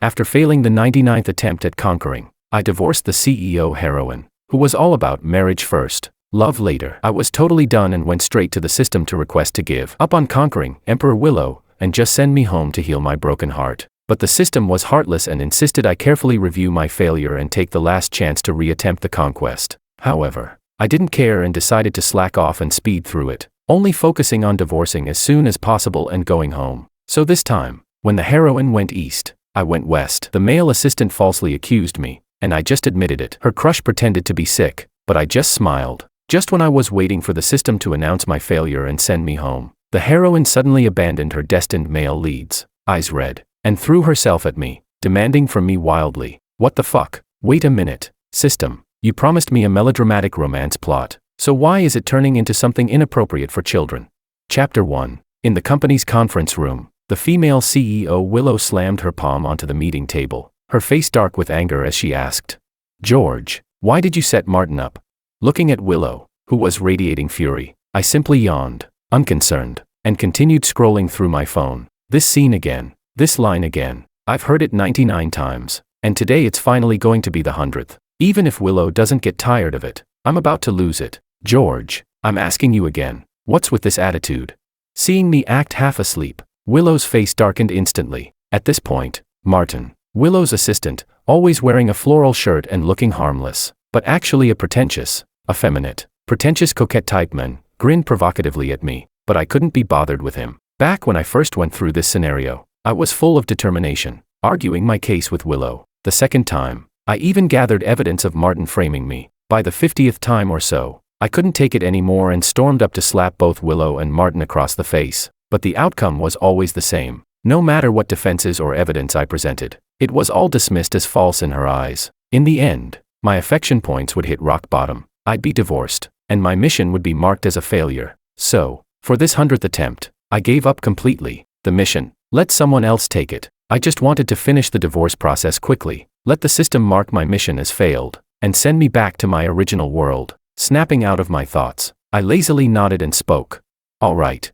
After failing the 99th attempt at conquering, I divorced the CEO heroine, who was all about marriage first, love later. I was totally done and went straight to the system to request to give up on conquering Emperor Willow and just send me home to heal my broken heart. But the system was heartless and insisted I carefully review my failure and take the last chance to reattempt the conquest. However, I didn't care and decided to slack off and speed through it, only focusing on divorcing as soon as possible and going home. So this time, when the heroine went east, I went west. The male assistant falsely accused me, and I just admitted it. Her crush pretended to be sick, but I just smiled. Just when I was waiting for the system to announce my failure and send me home, the heroine suddenly abandoned her destined male leads, eyes red, and threw herself at me, demanding from me wildly, "What the fuck? Wait a minute, system. You promised me a melodramatic romance plot, so why is it turning into something inappropriate for children?" Chapter 1. In the company's conference room, the female CEO Willow slammed her palm onto the meeting table, her face dark with anger as she asked, "George, why did you set Martin up?" Looking at Willow, who was radiating fury, I simply yawned, unconcerned, and continued scrolling through my phone. This scene again, this line again, I've heard it 99 times, and today it's finally going to be the 100th. Even if Willow doesn't get tired of it, I'm about to lose it. "George, I'm asking you again, what's with this attitude?" Seeing me act half asleep, Willow's face darkened instantly. At this point, Martin, Willow's assistant, always wearing a floral shirt and looking harmless, but actually a pretentious, effeminate, pretentious coquette type man, grinned provocatively at me, but I couldn't be bothered with him. Back when I first went through this scenario, I was full of determination, arguing my case with Willow. The second time, I even gathered evidence of Martin framing me. By the 50th time or so, I couldn't take it anymore and stormed up to slap both Willow and Martin across the face. But the outcome was always the same. No matter what defenses or evidence I presented, it was all dismissed as false in her eyes. In the end, my affection points would hit rock bottom. I'd be divorced, and my mission would be marked as a failure. So, for this 100th attempt, I gave up completely. The mission, let someone else take it. I just wanted to finish the divorce process quickly, let the system mark my mission as failed, and send me back to my original world. Snapping out of my thoughts, I lazily nodded and spoke. All right,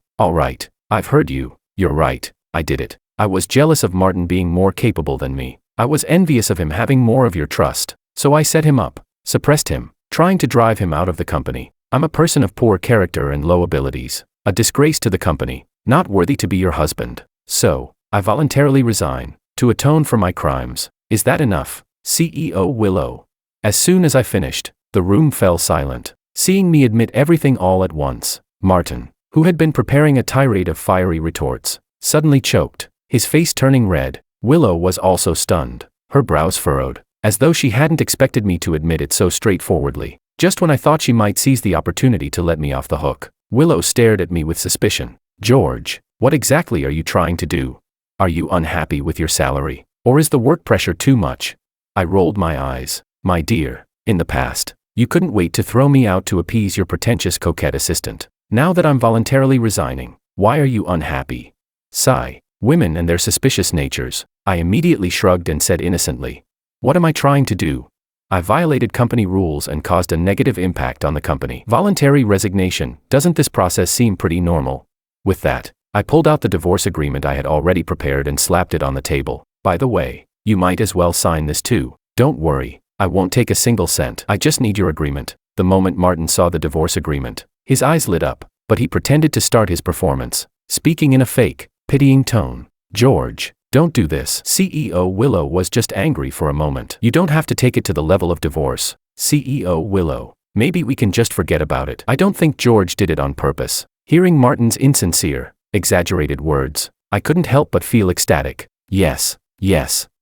I've heard you. You're right, I did it. I was jealous of Martin being more capable than me. I was envious of him having more of your trust. So I set him up, suppressed him, trying to drive him out of the company. I'm a person of poor character and low abilities, a disgrace to the company, not worthy to be your husband. So, I voluntarily resign, to atone for my crimes. Is that enough, CEO Willow? As soon as I finished, the room fell silent. Seeing me admit everything all at once, Martin, who had been preparing a tirade of fiery retorts, suddenly choked, his face turning red. Willow was also stunned, her brows furrowed, as though she hadn't expected me to admit it so straightforwardly. Just when I thought she might seize the opportunity to let me off the hook, Willow stared at me with suspicion. "George, what exactly are you trying to do? Are you unhappy with your salary, or is the work pressure too much?" I rolled my eyes. "My dear, in the past, you couldn't wait to throw me out to appease your pretentious coquette assistant. Now that I'm voluntarily resigning, why are you unhappy?" Sigh. Women and their suspicious natures. I immediately shrugged and said innocently, "What am I trying to do? I violated company rules and caused a negative impact on the company. Voluntary resignation, doesn't this process seem pretty normal?" With that, I pulled out the divorce agreement I had already prepared and slapped it on the table. "By the way, you might as well sign this too. Don't worry, I won't take a single cent. I just need your agreement." The moment Martin saw the divorce agreement, his eyes lit up, but he pretended to start his performance, speaking in a fake, pitying tone. "George, don't do this." CEO Willow was just angry for a moment. "You don't have to take it to the level of divorce, CEO Willow. Maybe we can just forget about it." I don't think George did it on purpose. Hearing Martin's insincere, exaggerated words, I couldn't help but feel ecstatic. Yes,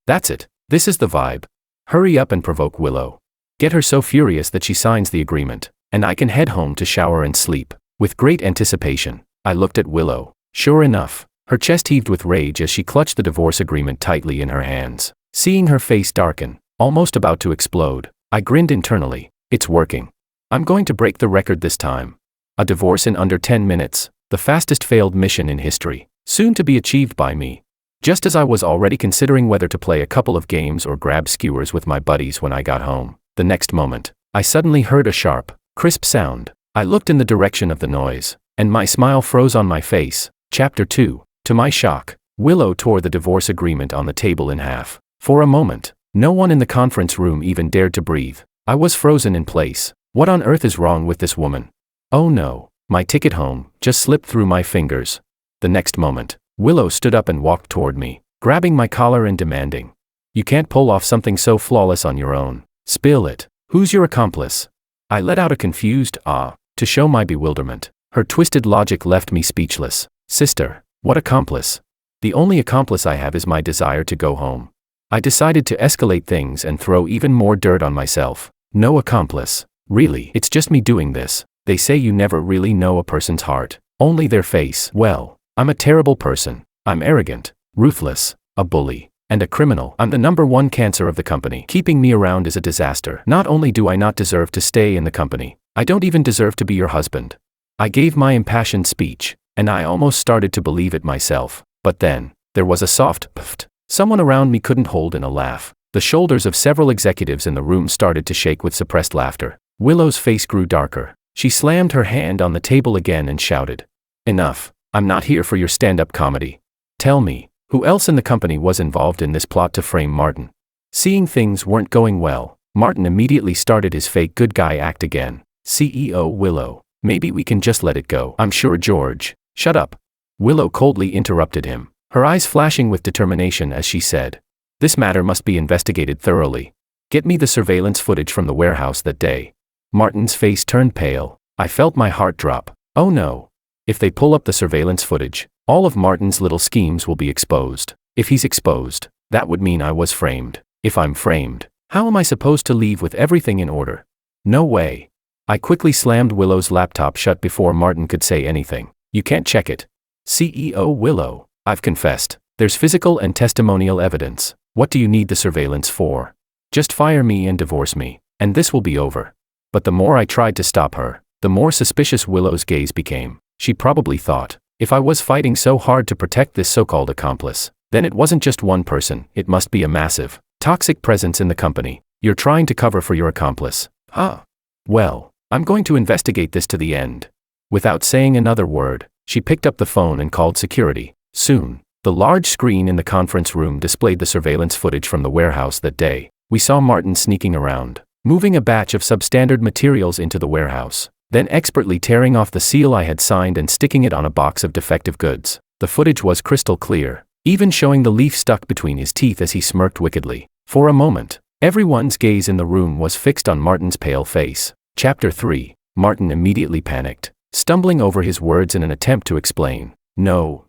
that's it. This is the vibe. Hurry up and provoke Willow. Get her so furious that she signs the agreement, and I can head home to shower and sleep. With great anticipation, I looked at Willow. Sure enough, her chest heaved with rage as she clutched the divorce agreement tightly in her hands. Seeing her face darken, almost about to explode, I grinned internally. It's working. I'm going to break the record this time. A divorce in under 10 minutes, the fastest failed mission in history, soon to be achieved by me. Just as I was already considering whether to play a couple of games or grab skewers with my buddies when I got home, the next moment, I suddenly heard a sharp, crisp sound. I looked in the direction of the noise, and my smile froze on my face. Chapter 2. To my shock, Willow tore the divorce agreement on the table in half, For a moment, no one in the conference room even dared to breathe. I was frozen in place. What on earth is wrong with this woman? Oh no, my ticket home just slipped through my fingers. The next moment, Willow stood up and walked toward me, grabbing my collar and demanding, "You can't pull off something so flawless on your own. Spill it. Who's your accomplice?" I let out a confused "ah" to show my bewilderment. Her twisted logic left me speechless. "Sister, what accomplice? The only accomplice I have is my desire to go home." I decided to escalate things and throw even more dirt on myself. "No accomplice. Really, it's just me doing this. They say you never really know a person's heart, only their face. Well, I'm a terrible person. I'm arrogant, ruthless, a bully, and a criminal. I'm the #1 cancer of the company. Keeping me around is a disaster. Not only do I not deserve to stay in the company, I don't even deserve to be your husband." I gave my impassioned speech, and I almost started to believe it myself. But then, there was a soft pft. Someone around me couldn't hold in a laugh. The shoulders of several executives in the room started to shake with suppressed laughter. Willow's face grew darker. She slammed her hand on the table again and shouted, "Enough. I'm not here for your stand-up comedy. Tell me, who else in the company was involved in this plot to frame Martin?" Seeing things weren't going well, Martin immediately started his fake good guy act again. "CEO Willow, maybe we can just let it go." "I'm sure George." "Shut up." Willow coldly interrupted him, her eyes flashing with determination as she said, "This matter must be investigated thoroughly. Get me the surveillance footage from the warehouse that day." Martin's face turned pale. I felt my heart drop. Oh no. If they pull up the surveillance footage, all of Martin's little schemes will be exposed. If he's exposed, that would mean I was framed. If I'm framed, how am I supposed to leave with everything in order? No way. I quickly slammed Willow's laptop shut before Martin could say anything. "You can't check it." "CEO Willow, I've confessed. There's physical and testimonial evidence. What do you need the surveillance for? Just fire me and divorce me, and this will be over." But the more I tried to stop her, the more suspicious Willow's gaze became. She probably thought, if I was fighting so hard to protect this so-called accomplice, then it wasn't just one person, it must be a massive, toxic presence in the company. "You're trying to cover for your accomplice. Huh? Well, I'm going to investigate this to the end." Without saying another word, she picked up the phone and called security. Soon, the large screen in the conference room displayed the surveillance footage from the warehouse that day. We saw Martin sneaking around, moving a batch of substandard materials into the warehouse, then expertly tearing off the seal I had signed and sticking it on a box of defective goods. The footage was crystal clear, even showing the leaf stuck between his teeth as he smirked wickedly. For a moment, everyone's gaze in the room was fixed on Martin's pale face. Chapter 3. Martin immediately panicked, stumbling over his words in an attempt to explain. No,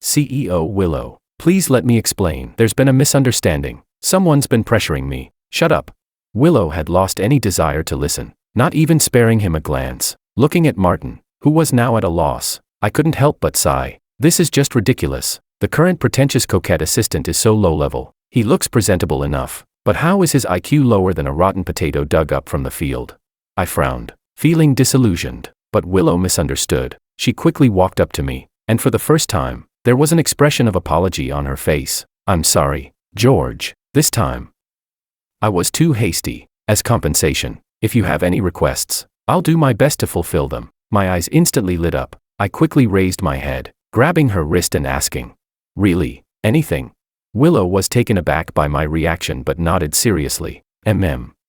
CEO Willow, please let me explain. There's been a misunderstanding. Someone's been pressuring me." "Shut up." Willow had lost any desire to listen, not even sparing him a glance. Looking at Martin, who was now at a loss, I couldn't help but sigh. This is just ridiculous. The current pretentious coquette assistant is so low-level. He looks presentable enough, but how is his IQ lower than a rotten potato dug up from the field? I frowned, feeling disillusioned, but Willow misunderstood. She quickly walked up to me, and for the first time, there was an expression of apology on her face. "I'm sorry, George, this time I was too hasty. As compensation, if you have any requests, I'll do my best to fulfill them." My eyes instantly lit up. I quickly raised my head, grabbing her wrist and asking, "Really, anything?" Willow was taken aback by my reaction but nodded seriously.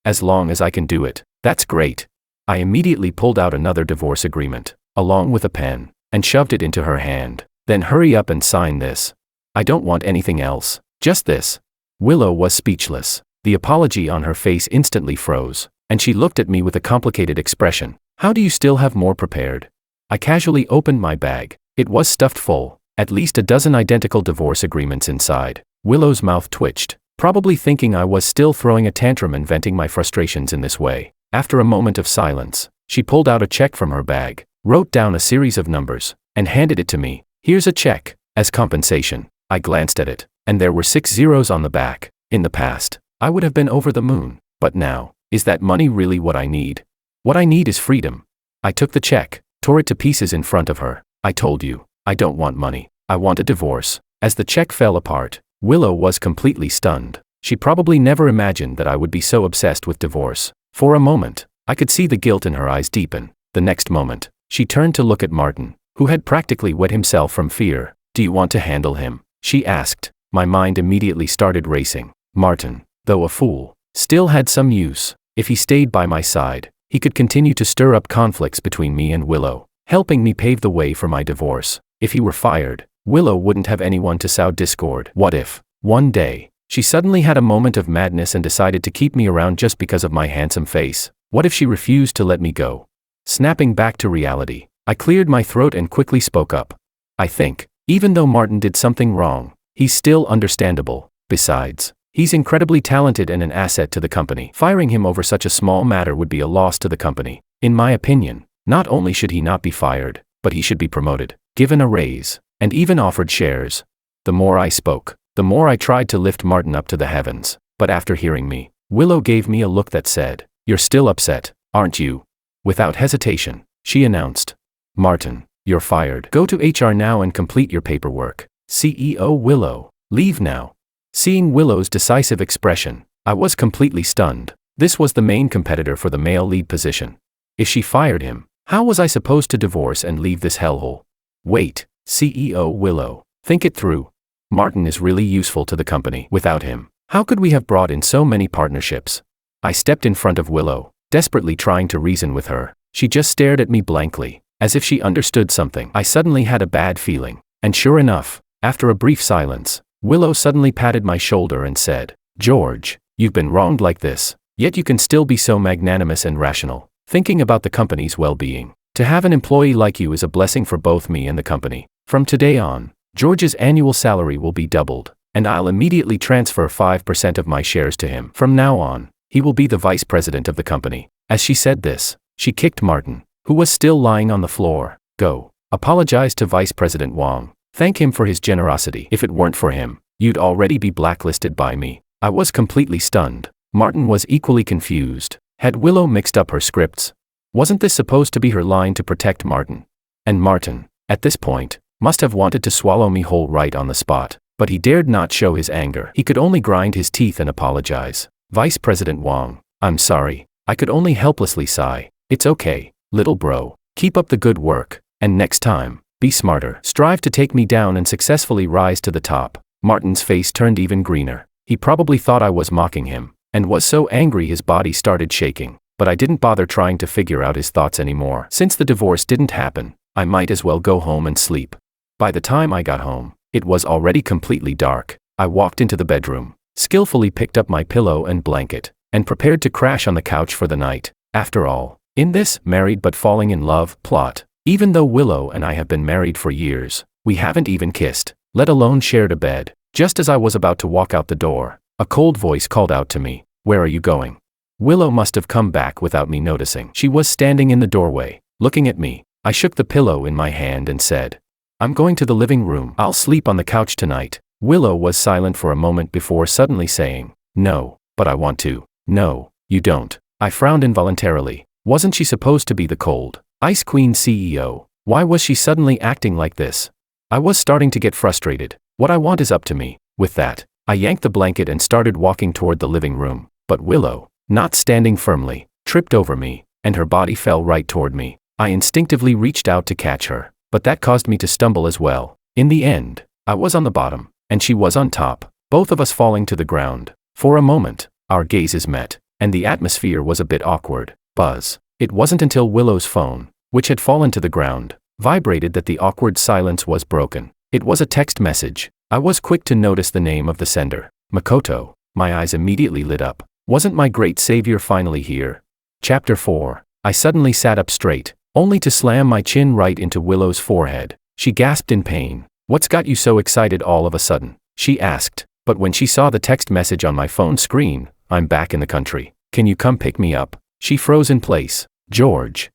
As long as I can do it, that's great." I immediately pulled out another divorce agreement, along with a pen, and shoved it into her hand. "Then hurry up and sign this. I don't want anything else, just this." Willow was speechless. The apology on her face instantly froze, and she looked at me with a complicated expression. "How do you still have more prepared?" I casually opened my bag. It was stuffed full, at least a dozen identical divorce agreements inside. Willow's mouth twitched, probably thinking I was still throwing a tantrum and venting my frustrations in this way. After a moment of silence, she pulled out a check from her bag, wrote down a series of numbers, and handed it to me. "Here's a check, as compensation." I glanced at it, and there were 6 zeros on the back. In the past, I would have been over the moon, but now, is that money really what I need? What I need is freedom. I took the check, tore it to pieces in front of her. "I told you, I don't want money. I want a divorce." As the check fell apart, Willow was completely stunned. She probably never imagined that I would be so obsessed with divorce. For a moment, I could see the guilt in her eyes deepen. The next moment, she turned to look at Martin, who had practically wet himself from fear. "Do you want to handle him?" she asked. My mind immediately started racing. Martin, though a fool, still had some use. If he stayed by my side, he could continue to stir up conflicts between me and Willow, helping me pave the way for my divorce. If he were fired, Willow wouldn't have anyone to sow discord. What if, one day, she suddenly had a moment of madness and decided to keep me around just because of my handsome face? What if she refused to let me go? Snapping back to reality, I cleared my throat and quickly spoke up. I think, even though Martin did something wrong, he's still understandable. Besides, he's incredibly talented and an asset to the company. Firing him over such a small matter would be a loss to the company. In my opinion, not only should he not be fired, but he should be promoted, given a raise, and even offered shares. The more I spoke, the more I tried to lift Martin up to the heavens. But after hearing me, Willow gave me a look that said, "You're still upset, aren't you?" Without hesitation, she announced, "Martin, you're fired. Go to HR now and complete your paperwork." CEO Willow, leave now. Seeing Willow's decisive expression, I was completely stunned. This was the main competitor for the male lead position. If she fired him, how was I supposed to divorce and leave this hellhole? Wait, CEO Willow, think it through. Martin is really useful to the company. Without him, how could we have brought in so many partnerships? I stepped in front of Willow, desperately trying to reason with her. She just stared at me blankly, as if she understood something. I suddenly had a bad feeling. And sure enough, after a brief silence, Willow suddenly patted my shoulder and said, "George, you've been wronged like this, yet you can still be so magnanimous and rational, thinking about the company's well-being. To have an employee like you is a blessing for both me and the company. From today on, George's annual salary will be doubled, and I'll immediately transfer 5% of my shares to him. From now on, he will be the vice president of the company." As she said this, she kicked Martin, who was still lying on the floor. "Go, apologize to Vice President Wong. Thank him for his generosity. If it weren't for him, you'd already be blacklisted by me." I was completely stunned. Martin was equally confused. Had Willow mixed up her scripts? Wasn't this supposed to be her line to protect Martin? And Martin, at this point, must have wanted to swallow me whole right on the spot, but he dared not show his anger. He could only grind his teeth and apologize. "Vice President Wong, I'm sorry." I could only helplessly sigh. "It's okay, little bro. Keep up the good work, and next time, be smarter. Strive to take me down and successfully rise to the top." Martin's face turned even greener. He probably thought I was mocking him, and was so angry his body started shaking. But I didn't bother trying to figure out his thoughts anymore. Since the divorce didn't happen, I might as well go home and sleep. By the time I got home, it was already completely dark. I walked into the bedroom, skillfully picked up my pillow and blanket, and prepared to crash on the couch for the night. After all, in this married but falling in love plot, even though Willow and I have been married for years, we haven't even kissed, let alone shared a bed. Just as I was about to walk out the door, a cold voice called out to me, "Where are you going?" Willow must have come back without me noticing. She was standing in the doorway, looking at me. I shook the pillow in my hand and said, "I'm going to the living room. I'll sleep on the couch tonight." Willow was silent for a moment before suddenly saying, "No, but I want to." "No, you don't." I frowned involuntarily. Wasn't she supposed to be the cold, Ice Queen CEO? Why was she suddenly acting like this? I was starting to get frustrated. What I want is up to me. With that, I yanked the blanket and started walking toward the living room. But Willow, not standing firmly, tripped over me, and her body fell right toward me. I instinctively reached out to catch her, but that caused me to stumble as well. In the end, I was on the bottom, and she was on top, both of us falling to the ground. For a moment, our gazes met, and the atmosphere was a bit awkward. Buzz. It wasn't until Willow's phone, which had fallen to the ground, vibrated that the awkward silence was broken. It was a text message. I was quick to notice the name of the sender, Makoto. My eyes immediately lit up. Wasn't my great savior finally here? Chapter 4. I suddenly sat up straight, only to slam my chin right into Willow's forehead. She gasped in pain. "What's got you so excited all of a sudden?" she asked. But when she saw the text message on my phone screen, "I'm back in the country. Can you come pick me up?" She froze in place. "George,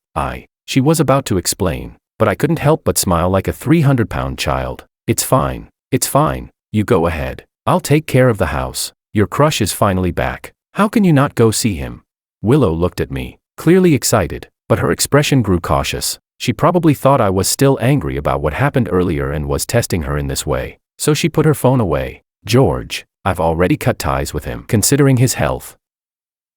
She was about to explain, but I couldn't help but smile like a 300-pound child. "It's fine. It's fine. You go ahead. I'll take care of the house. Your crush is finally back. How can you not go see him?" Willow looked at me, clearly excited, but her expression grew cautious. She probably thought I was still angry about what happened earlier and was testing her in this way, so she put her phone away. "George, I've already cut ties with him, considering his health.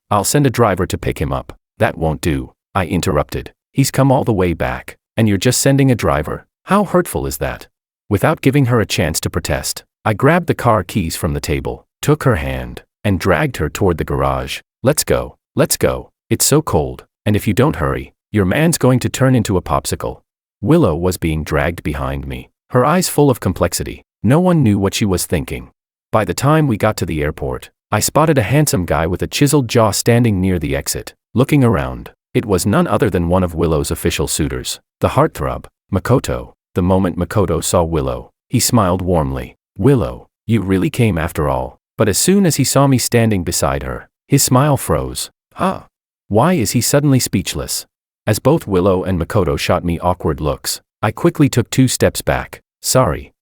I'll send a driver to pick him up." "That won't do," I interrupted. "He's come all the way back, and you're just sending a driver? How hurtful is that?" Without giving her a chance to protest, I grabbed the car keys from the table, took her hand, and dragged her toward the garage. Let's go. Let's go. It's so cold, and if you don't hurry, your man's going to turn into a popsicle. Willow was being dragged behind me, her eyes full of complexity. No one knew what she was thinking. By the time we got to the airport, I spotted a handsome guy with a chiseled jaw standing near the exit, looking around. It was none other than one of Willow's official suitors, the heartthrob, Makoto. The moment Makoto saw Willow, he smiled warmly. Willow, you really came after all. But as soon as he saw me standing beside her, his smile froze. Huh? Why is he suddenly speechless? As both Willow and Makoto shot me awkward looks, I quickly took 2 steps back. Sorry,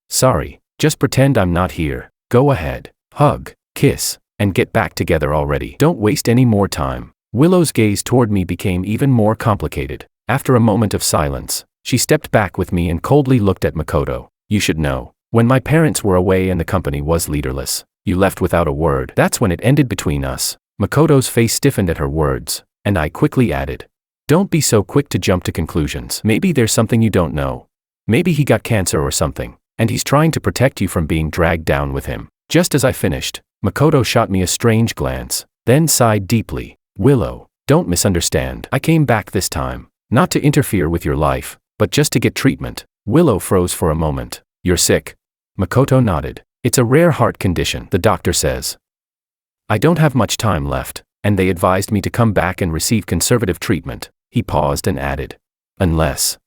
just pretend I'm not here. Go ahead, hug, kiss, and get back together already. Don't waste any more time. Willow's gaze toward me became even more complicated. After a moment of silence, she stepped back with me and coldly looked at Makoto. You should know, when my parents were away and the company was leaderless, you left without a word. That's when it ended between us. Makoto's face stiffened at her words, and I quickly added, don't be so quick to jump to conclusions. Maybe there's something you don't know. Maybe he got cancer or something, and he's trying to protect you from being dragged down with him. Just as I finished, Makoto shot me a strange glance, then sighed deeply. Willow, don't misunderstand. I came back this time, not to interfere with your life, but just to get treatment. Willow froze for a moment. You're sick? Makoto nodded. It's a rare heart condition, the doctor says. I don't have much time left, and they advised me to come back and receive conservative treatment. He paused and added, unless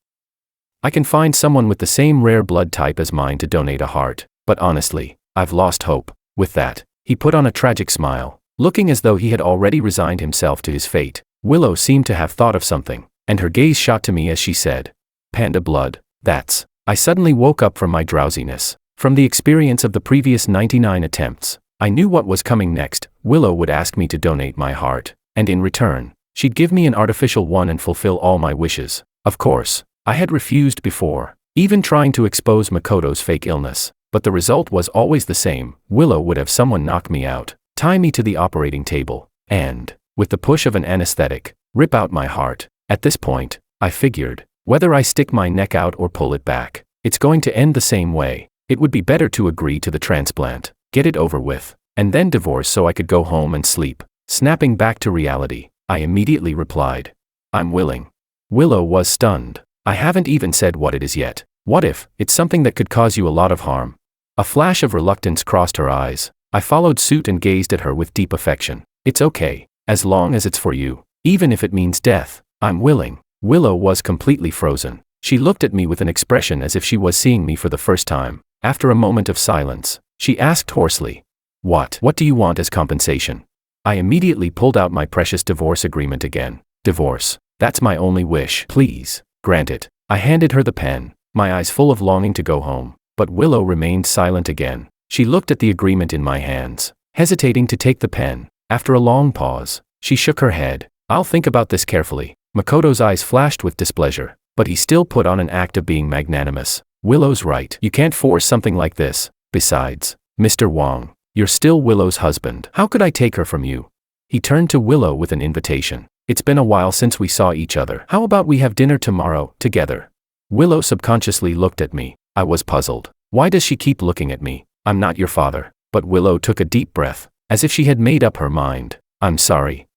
I can find someone with the same rare blood type as mine to donate a heart, but honestly, I've lost hope. With that, he put on a tragic smile, looking as though he had already resigned himself to his fate. Willow seemed to have thought of something, and her gaze shot to me as she said, Panda blood, that's. I suddenly woke up from my drowsiness. From the experience of the previous 99 attempts, I knew what was coming next. Willow would ask me to donate my heart, and in return, she'd give me an artificial one and fulfill all my wishes. Of course, I had refused before, even trying to expose Makoto's fake illness, but the result was always the same. Willow would have someone knock me out, tie me to the operating table, and, with the push of an anesthetic, rip out my heart. At this point, I figured, whether I stick my neck out or pull it back, it's going to end the same way. It would be better to agree to the transplant, get it over with, and then divorce so I could go home and sleep. Snapping back to reality, I immediately replied, I'm willing. Willow was stunned. I haven't even said what it is yet. What if it's something that could cause you a lot of harm? A flash of reluctance crossed her eyes. I followed suit and gazed at her with deep affection. It's okay, as long as it's for you, even if it means death. I'm willing. Willow was completely frozen. She looked at me with an expression as if she was seeing me for the first time. After a moment of silence, she asked hoarsely, What do you want as compensation? I immediately pulled out my precious divorce agreement again. Divorce. That's my only wish. Please, grant it. I handed her the pen, my eyes full of longing to go home, but Willow remained silent again. She looked at the agreement in my hands, hesitating to take the pen. After a long pause, she shook her head. I'll think about this carefully. Makoto's eyes flashed with displeasure, but he still put on an act of being magnanimous. Willow's right. You can't force something like this. Besides, Mr. Wong, you're still Willow's husband. How could I take her from you? He turned to Willow with an invitation. It's been a while since we saw each other. How about we have dinner tomorrow, together? Willow subconsciously looked at me. I was puzzled. Why does she keep looking at me? I'm not your father. But Willow took a deep breath, as if she had made up her mind. I'm sorry.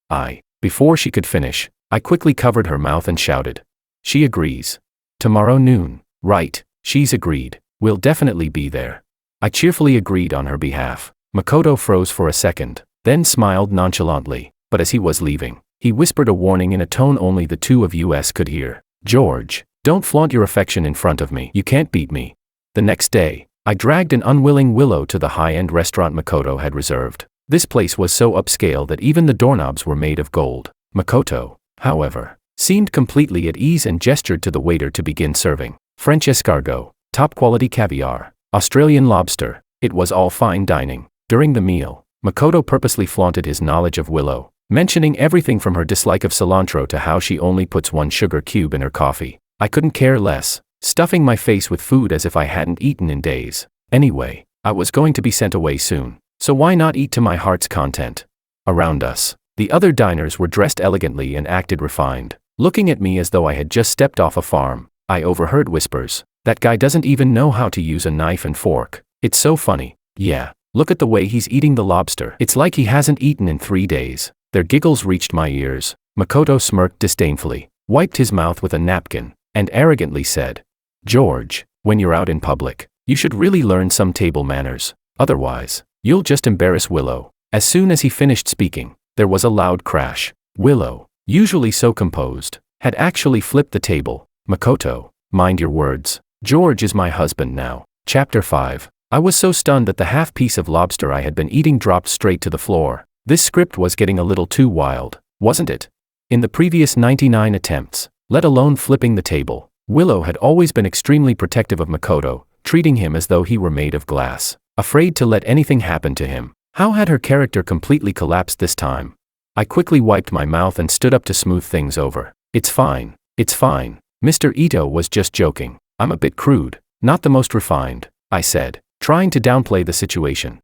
Before she could finish, I quickly covered her mouth and shouted. She agrees. Tomorrow noon. Right, she's agreed. We'll definitely be there. I cheerfully agreed on her behalf. Makoto froze for a second, then smiled nonchalantly, but as he was leaving, he whispered a warning in a tone only the two of us could hear. George, don't flaunt your affection in front of me. You can't beat me. The next day, I dragged an unwilling Willow to the high-end restaurant Makoto had reserved. This place was so upscale that even the doorknobs were made of gold. Makoto, however, seemed completely at ease and gestured to the waiter to begin serving. French escargot, top-quality caviar, Australian lobster. It was all fine dining. During the meal, Makoto purposely flaunted his knowledge of Willow, mentioning everything from her dislike of cilantro to how she only puts 1 sugar cube in her coffee. I couldn't care less, stuffing my face with food as if I hadn't eaten in days. Anyway, I was going to be sent away soon, so why not eat to my heart's content? Around us, the other diners were dressed elegantly and acted refined, looking at me as though I had just stepped off a farm. I overheard whispers. That guy doesn't even know how to use a knife and fork. It's so funny. Yeah, Look at the way he's eating the lobster. It's like he hasn't eaten in 3 days. Their giggles reached my ears. Makoto smirked disdainfully, wiped his mouth with a napkin, and arrogantly said, "George, when you're out in public, you should really learn some table manners. Otherwise, you'll just embarrass Willow." As soon as he finished speaking, there was a loud crash. Willow, usually so composed, had actually flipped the table. "Makoto, mind your words. George is my husband now." Chapter 5. I was so stunned that the half piece of lobster I had been eating dropped straight to the floor. This script was getting a little too wild, wasn't it? In the previous 99 attempts, let alone flipping the table, Willow had always been extremely protective of Makoto, treating him as though he were made of glass, afraid to let anything happen to him. How had her character completely collapsed this time? I quickly wiped my mouth and stood up to smooth things over. It's fine. It's fine. Mr. Ito was just joking. I'm a bit crude, not the most refined, I said, trying to downplay the situation.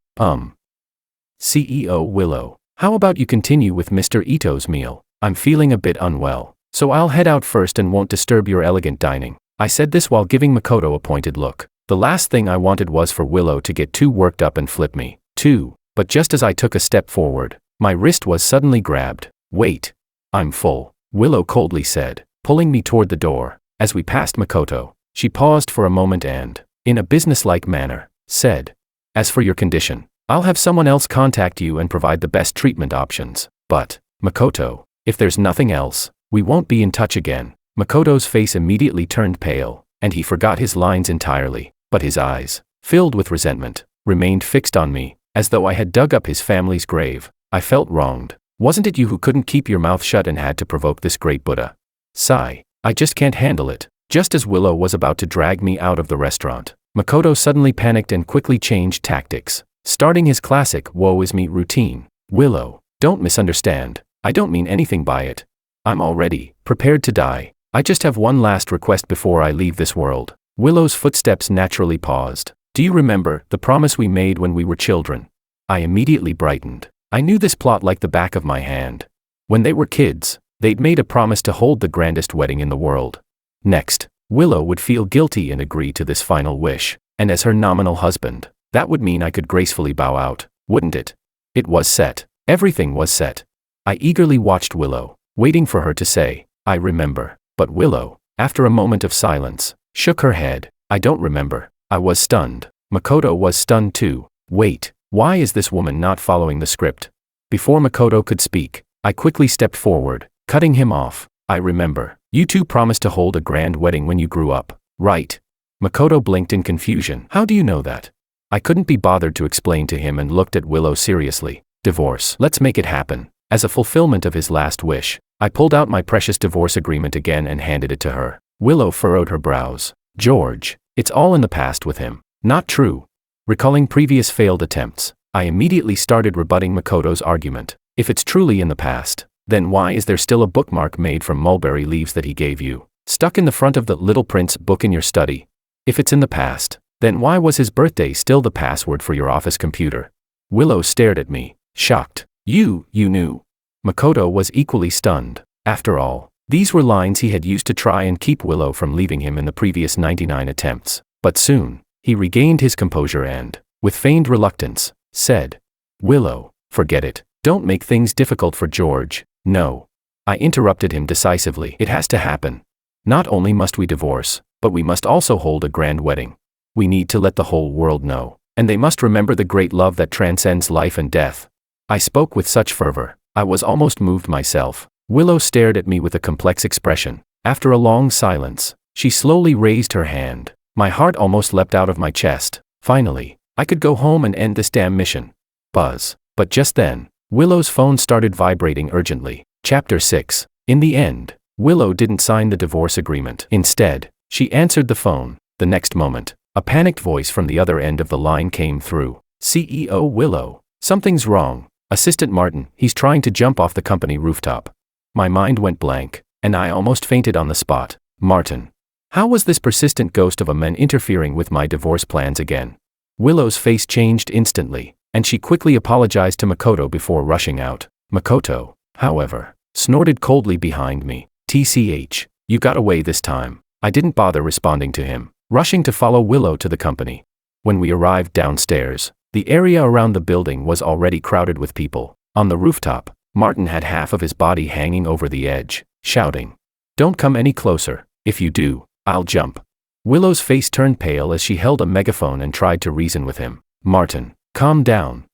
CEO Willow, how about you continue with Mr. Ito's meal? I'm feeling a bit unwell, so I'll head out first and won't disturb your elegant dining. I said this while giving Makoto a pointed look. The last thing I wanted was for Willow to get too worked up and flip me, too. But just as I took a step forward, my wrist was suddenly grabbed. "Wait. I'm full," Willow coldly said, pulling me toward the door. As we passed Makoto, she paused for a moment and, in a businesslike manner, said, "As for your condition, I'll have someone else contact you and provide the best treatment options. But, Makoto, if there's nothing else, we won't be in touch again." Makoto's face immediately turned pale, and he forgot his lines entirely, but his eyes, filled with resentment, remained fixed on me, as though I had dug up his family's grave. I felt wronged. Wasn't it you who couldn't keep your mouth shut and had to provoke this great Buddha? Sigh. I just can't handle it. Just as Willow was about to drag me out of the restaurant, Makoto suddenly panicked and quickly changed tactics, starting his classic woe is me routine. "Willow, don't misunderstand. I don't mean anything by it. I'm already prepared to die. I just have one last request before I leave this world." Willow's footsteps naturally paused. "Do you remember the promise we made when we were children?" I immediately brightened. I knew this plot like the back of my hand. When they were kids, they'd made a promise to hold the grandest wedding in the world. Next, Willow would feel guilty and agree to this final wish, and as her nominal husband, that would mean I could gracefully bow out, wouldn't it? It was set. Everything was set. I eagerly watched Willow, waiting for her to say, "I remember." But Willow, after a moment of silence, shook her head. "I don't remember." I was stunned. Makoto was stunned too. Wait, why is this woman not following the script? Before Makoto could speak, I quickly stepped forward, cutting him off. "I remember. You two promised to hold a grand wedding when you grew up, right?" Makoto blinked in confusion. "How do you know that?" I couldn't be bothered to explain to him and looked at Willow seriously. "Divorce. Let's make it happen." As a fulfillment of his last wish, I pulled out my precious divorce agreement again and handed it to her. Willow furrowed her brows. "George, it's all in the past with him." "Not true." Recalling previous failed attempts, I immediately started rebutting Makoto's argument. "If it's truly in the past, then why is there still a bookmark made from mulberry leaves that he gave you, stuck in the front of the Little Prince book in your study? If it's in the past, then why was his birthday still the password for your office computer?" Willow stared at me, shocked. You knew." Makoto was equally stunned. After all, these were lines he had used to try and keep Willow from leaving him in the previous 99 attempts. But soon, he regained his composure and, with feigned reluctance, said, "Willow, forget it. Don't make things difficult for George." "No." I interrupted him decisively. "It has to happen. Not only must we divorce, but we must also hold a grand wedding. We need to let the whole world know, and they must remember the great love that transcends life and death." I spoke with such fervor, I was almost moved myself. Willow stared at me with a complex expression. After a long silence, she slowly raised her hand. My heart almost leapt out of my chest. Finally, I could go home and end this damn mission. Buzz. But just then, Willow's phone started vibrating urgently. Chapter 6. In the end, Willow didn't sign the divorce agreement. Instead, she answered the phone. The next moment, a panicked voice from the other end of the line came through. "CEO Willow. Something's wrong. Assistant Martin, he's trying to jump off the company rooftop." My mind went blank, and I almost fainted on the spot. Martin. How was this persistent ghost of a man interfering with my divorce plans again? Willow's face changed instantly, and she quickly apologized to Makoto before rushing out. Makoto, however, snorted coldly behind me. "TCH, you got away this time." I didn't bother responding to him, rushing to follow Willow to the company. When we arrived downstairs, The area around the building was already crowded with people. On the rooftop, Martin had half of his body hanging over the edge, shouting, "Don't come any closer. If you do, I'll jump." Willow's face turned pale as she held a megaphone and tried to reason with him. "Martin, calm down,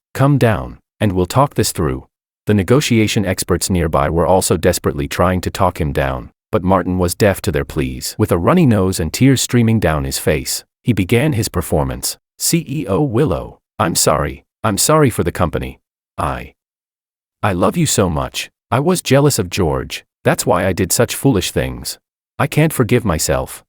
and we'll talk this through." The negotiation experts nearby were also desperately trying to talk him down, but Martin was deaf to their pleas. With a runny nose and tears streaming down his face, he began his performance. "CEO Willow, I'm sorry for the company. I love you so much. I was jealous of George, that's why I did such foolish things. I can't forgive myself.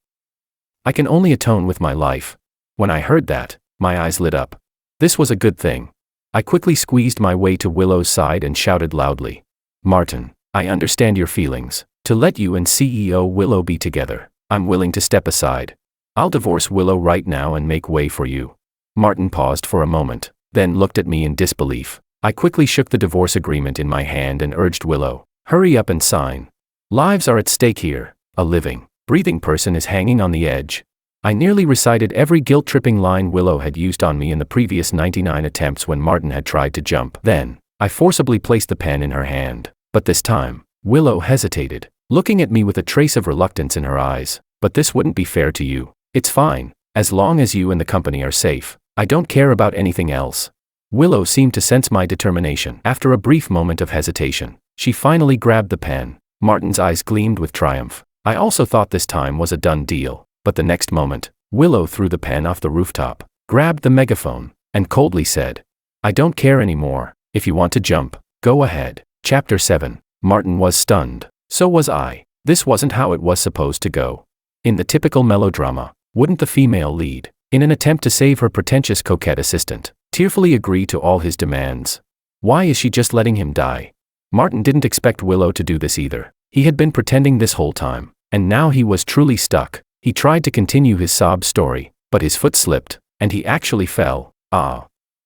I can only atone with my life." When I heard that, my eyes lit up. This was a good thing. I quickly squeezed my way to Willow's side and shouted loudly, "Martin, I understand your feelings. To let you and CEO Willow be together, I'm willing to step aside. I'll divorce Willow right now and make way for you." Martin paused for a moment, then looked at me in disbelief. I quickly shook the divorce agreement in my hand and urged Willow, "Hurry up and sign. Lives are at stake here. A living, breathing person is hanging on the edge." I nearly recited every guilt-tripping line Willow had used on me in the previous 99 attempts when Martin had tried to jump. Then, I forcibly placed the pen in her hand. But this time, Willow hesitated, looking at me with a trace of reluctance in her eyes. "But this wouldn't be fair to you. It's fine, as long as you and the company are safe. I don't care about anything else." Willow seemed to sense my determination. After a brief moment of hesitation, she finally grabbed the pen. Martin's eyes gleamed with triumph. I also thought this time was a done deal. But the next moment, Willow threw the pen off the rooftop, grabbed the megaphone, and coldly said, "I don't care anymore. If you want to jump, go ahead." Chapter 7. Martin was stunned. So was I. This wasn't how it was supposed to go. In the typical melodrama, wouldn't the female lead, in an attempt to save her pretentious coquette assistant, tearfully agree to all his demands? Why is she just letting him die? Martin didn't expect Willow to do this either. He had been pretending this whole time, and now he was truly stuck. He tried to continue his sob story, but his foot slipped, and he actually fell.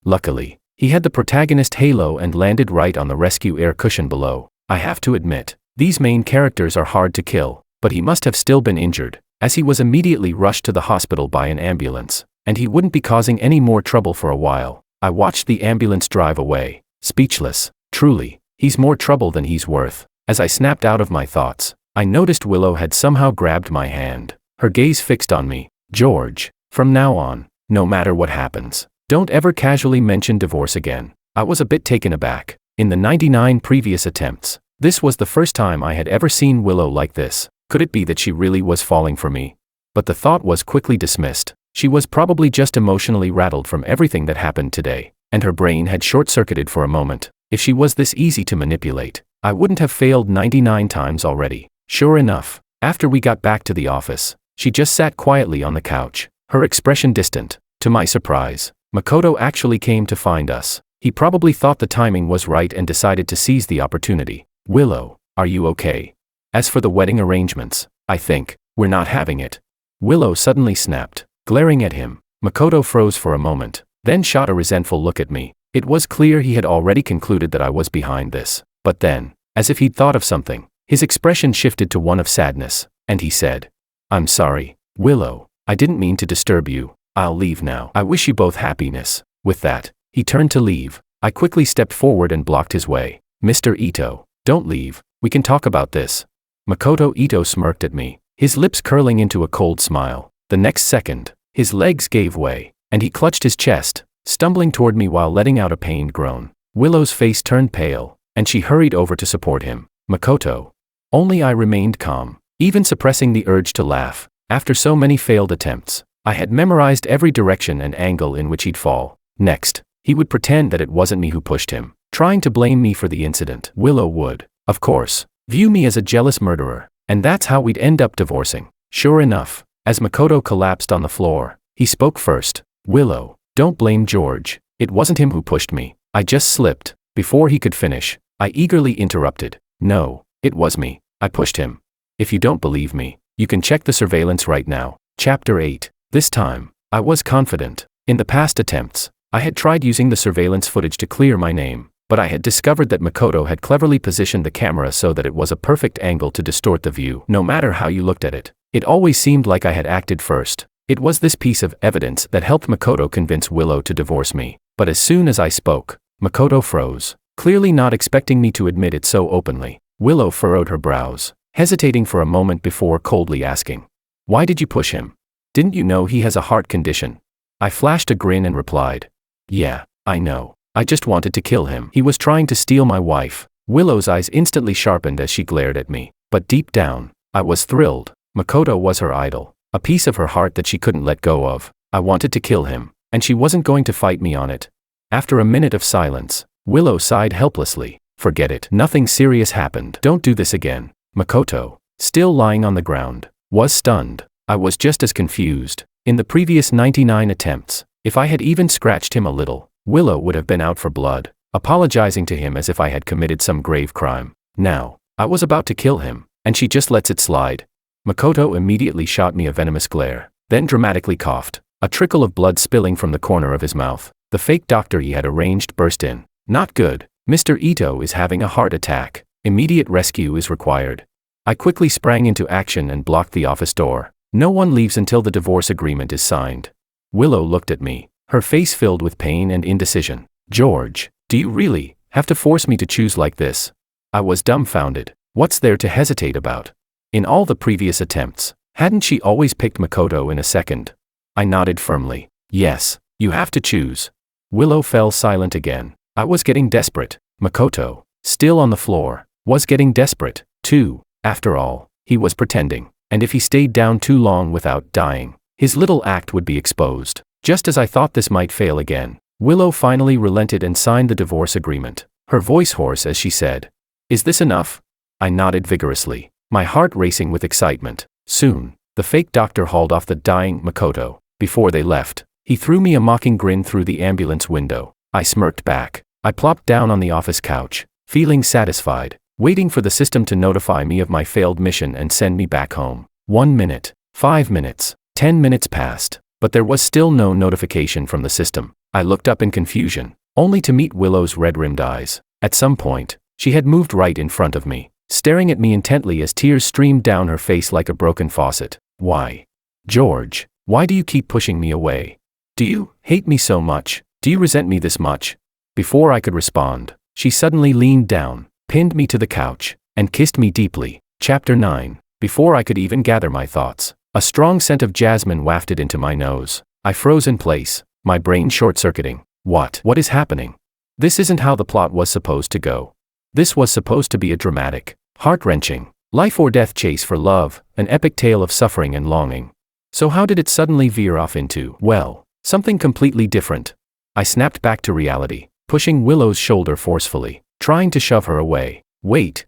Luckily, he had the protagonist halo and landed right on the rescue air cushion below. I have to admit, these main characters are hard to kill, but he must have still been injured, as he was immediately rushed to the hospital by an ambulance, and he wouldn't be causing any more trouble for a while. I watched the ambulance drive away, speechless. Truly, he's more trouble than he's worth. As I snapped out of my thoughts, I noticed Willow had somehow grabbed my hand. Her gaze fixed on me. "George, from now on, no matter what happens, don't ever casually mention divorce again." I was a bit taken aback. In the 99 previous attempts, this was the first time I had ever seen Willow like this. Could it be that she really was falling for me? But the thought was quickly dismissed. She was probably just emotionally rattled from everything that happened today, and her brain had short-circuited for a moment. If she was this easy to manipulate, I wouldn't have failed 99 times already. Sure enough, after we got back to the office, she just sat quietly on the couch, her expression distant. To my surprise, Makoto actually came to find us. He probably thought the timing was right and decided to seize the opportunity. "Willow, are you okay? As for the wedding arrangements, I think we're not having it." Willow suddenly snapped, glaring at him. Makoto froze for a moment, then shot a resentful look at me. It was clear he had already concluded that I was behind this. But then, as if he'd thought of something, his expression shifted to one of sadness, and he said, "I'm sorry, Willow, I didn't mean to disturb you. I'll leave now. I wish you both happiness." With that, he turned to leave. I quickly stepped forward and blocked his way. "Mr. Ito, don't leave. We can talk about this." Makoto Ito smirked at me, his lips curling into a cold smile. The next second, his legs gave way, and he clutched his chest, stumbling toward me while letting out a pained groan. Willow's face turned pale, and she hurried over to support him. "Makoto." Only I remained calm, even suppressing the urge to laugh. After so many failed attempts, I had memorized every direction and angle in which he'd fall. Next, he would pretend that it wasn't me who pushed him, trying to blame me for the incident. Willow would, of course, view me as a jealous murderer, and that's how we'd end up divorcing. Sure enough, as Makoto collapsed on the floor, he spoke first. "Willow, don't blame George. It wasn't him who pushed me. I just slipped." Before he could finish, I eagerly interrupted. "No, it was me. I pushed him. If you don't believe me, you can check the surveillance right now." Chapter 8. This time, I was confident. In the past attempts, I had tried using the surveillance footage to clear my name, but I had discovered that Makoto had cleverly positioned the camera so that it was a perfect angle to distort the view. No matter how you looked at it, it always seemed like I had acted first. It was this piece of evidence that helped Makoto convince Willow to divorce me. But as soon as I spoke, Makoto froze, clearly not expecting me to admit it so openly. Willow furrowed her brows, hesitating for a moment before coldly asking, "Why did you push him? Didn't you know he has a heart condition?" I flashed a grin and replied, "Yeah, I know. I just wanted to kill him. He was trying to steal my wife." Willow's eyes instantly sharpened as she glared at me, but deep down, I was thrilled. Makoto was her idol, a piece of her heart that she couldn't let go of. I wanted to kill him, and she wasn't going to fight me on it. After a minute of silence, Willow sighed helplessly. "Forget it. Nothing serious happened. Don't do this again." Makoto, still lying on the ground, was stunned. I was just as confused. In the previous 99 attempts, if I had even scratched him a little, Willow would have been out for blood, apologizing to him as if I had committed some grave crime. Now, I was about to kill him, and she just lets it slide. Makoto immediately shot me a venomous glare, then dramatically coughed, a trickle of blood spilling from the corner of his mouth. The fake doctor he had arranged burst in. "Not good. Mr. Ito is having a heart attack. Immediate rescue is required." I quickly sprang into action and blocked the office door. "No one leaves until the divorce agreement is signed." Willow looked at me, her face filled with pain and indecision. "George, do you really have to force me to choose like this?" I was dumbfounded. What's there to hesitate about? In all the previous attempts, hadn't she always picked Makoto in a second? I nodded firmly. "Yes, you have to choose." Willow fell silent again. I was getting desperate. Makoto, still on the floor, was getting desperate, too. After all, he was pretending, and if he stayed down too long without dying, his little act would be exposed. Just as I thought this might fail again, Willow finally relented and signed the divorce agreement, her voice hoarse as she said, "Is this enough?" I nodded vigorously, my heart racing with excitement. Soon, the fake doctor hauled off the dying Makoto. Before they left, he threw me a mocking grin through the ambulance window. I smirked back. I plopped down on the office couch, feeling satisfied, waiting for the system to notify me of my failed mission and send me back home. 1 minute, 5 minutes, 10 minutes passed, but there was still no notification from the system. I looked up in confusion, only to meet Willow's red-rimmed eyes. At some point, she had moved right in front of me, staring at me intently as tears streamed down her face like a broken faucet. "Why? George, why do you keep pushing me away? Do you hate me so much? Do you resent me this much?" Before I could respond, she suddenly leaned down, pinned me to the couch, and kissed me deeply. Chapter 9. Before I could even gather my thoughts, a strong scent of jasmine wafted into my nose. I froze in place, my brain short-circuiting. What is happening? This isn't how the plot was supposed to go. This was supposed to be a dramatic, heart-wrenching, life-or-death chase for love, an epic tale of suffering and longing. So how did it suddenly veer off into, well, something completely different? I snapped back to reality, pushing Willow's shoulder forcefully, trying to shove her away. Wait.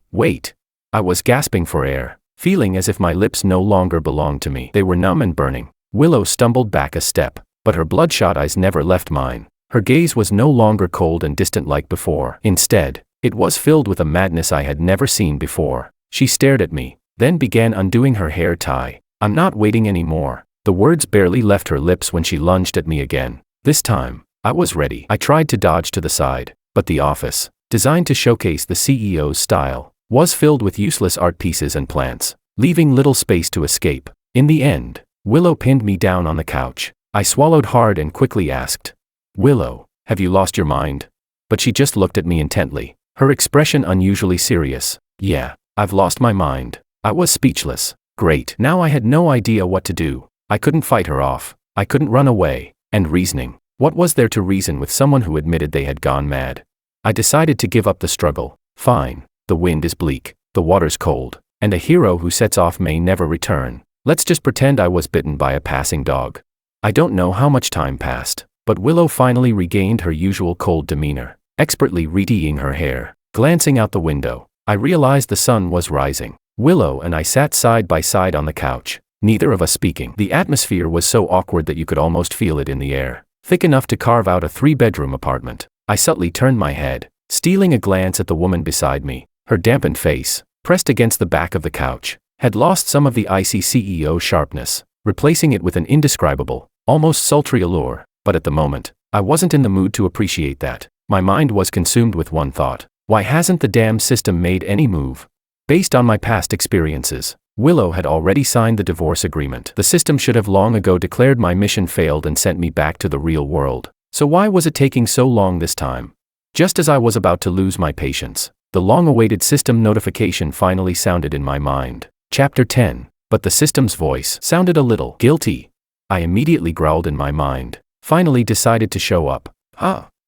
I was gasping for air, feeling as if my lips no longer belonged to me. They were numb and burning. Willow stumbled back a step, but her bloodshot eyes never left mine. Her gaze was no longer cold and distant like before. Instead, it was filled with a madness I had never seen before. She stared at me, then began undoing her hair tie. "I'm not waiting anymore." The words barely left her lips when she lunged at me again. This time, I was ready. I tried to dodge to the side, but the office, designed to showcase the CEO's style, was filled with useless art pieces and plants, leaving little space to escape. In the end, Willow pinned me down on the couch. I swallowed hard and quickly asked, "Willow, have you lost your mind?" But she just looked at me intently, her expression unusually serious. "Yeah, I've lost my mind." I was speechless. Great. Now I had no idea what to do. I couldn't fight her off. I couldn't run away. And reasoning. What was there to reason with someone who admitted they had gone mad? I decided to give up the struggle. Fine. The wind is bleak, the water's cold, and a hero who sets off may never return. Let's just pretend I was bitten by a passing dog. I don't know how much time passed, but Willow finally regained her usual cold demeanor, expertly retying her hair. Glancing out the window, I realized the sun was rising. Willow and I sat side by side on the couch, neither of us speaking. The atmosphere was so awkward that you could almost feel it in the air, thick enough to carve out a 3-bedroom apartment. I subtly turned my head, stealing a glance at the woman beside me. Her dampened face, pressed against the back of the couch, had lost some of the icy CEO sharpness, replacing it with an indescribable, almost sultry allure. But at the moment, I wasn't in the mood to appreciate that. My mind was consumed with one thought. Why hasn't the damn system made any move? Based on my past experiences, Willow had already signed the divorce agreement. The system should have long ago declared my mission failed and sent me back to the real world. So why was it taking so long this time? Just as I was about to lose my patience, the long-awaited system notification finally sounded in my mind. Chapter 10. But the system's voice sounded a little guilty. I immediately growled in my mind. Finally decided to show up.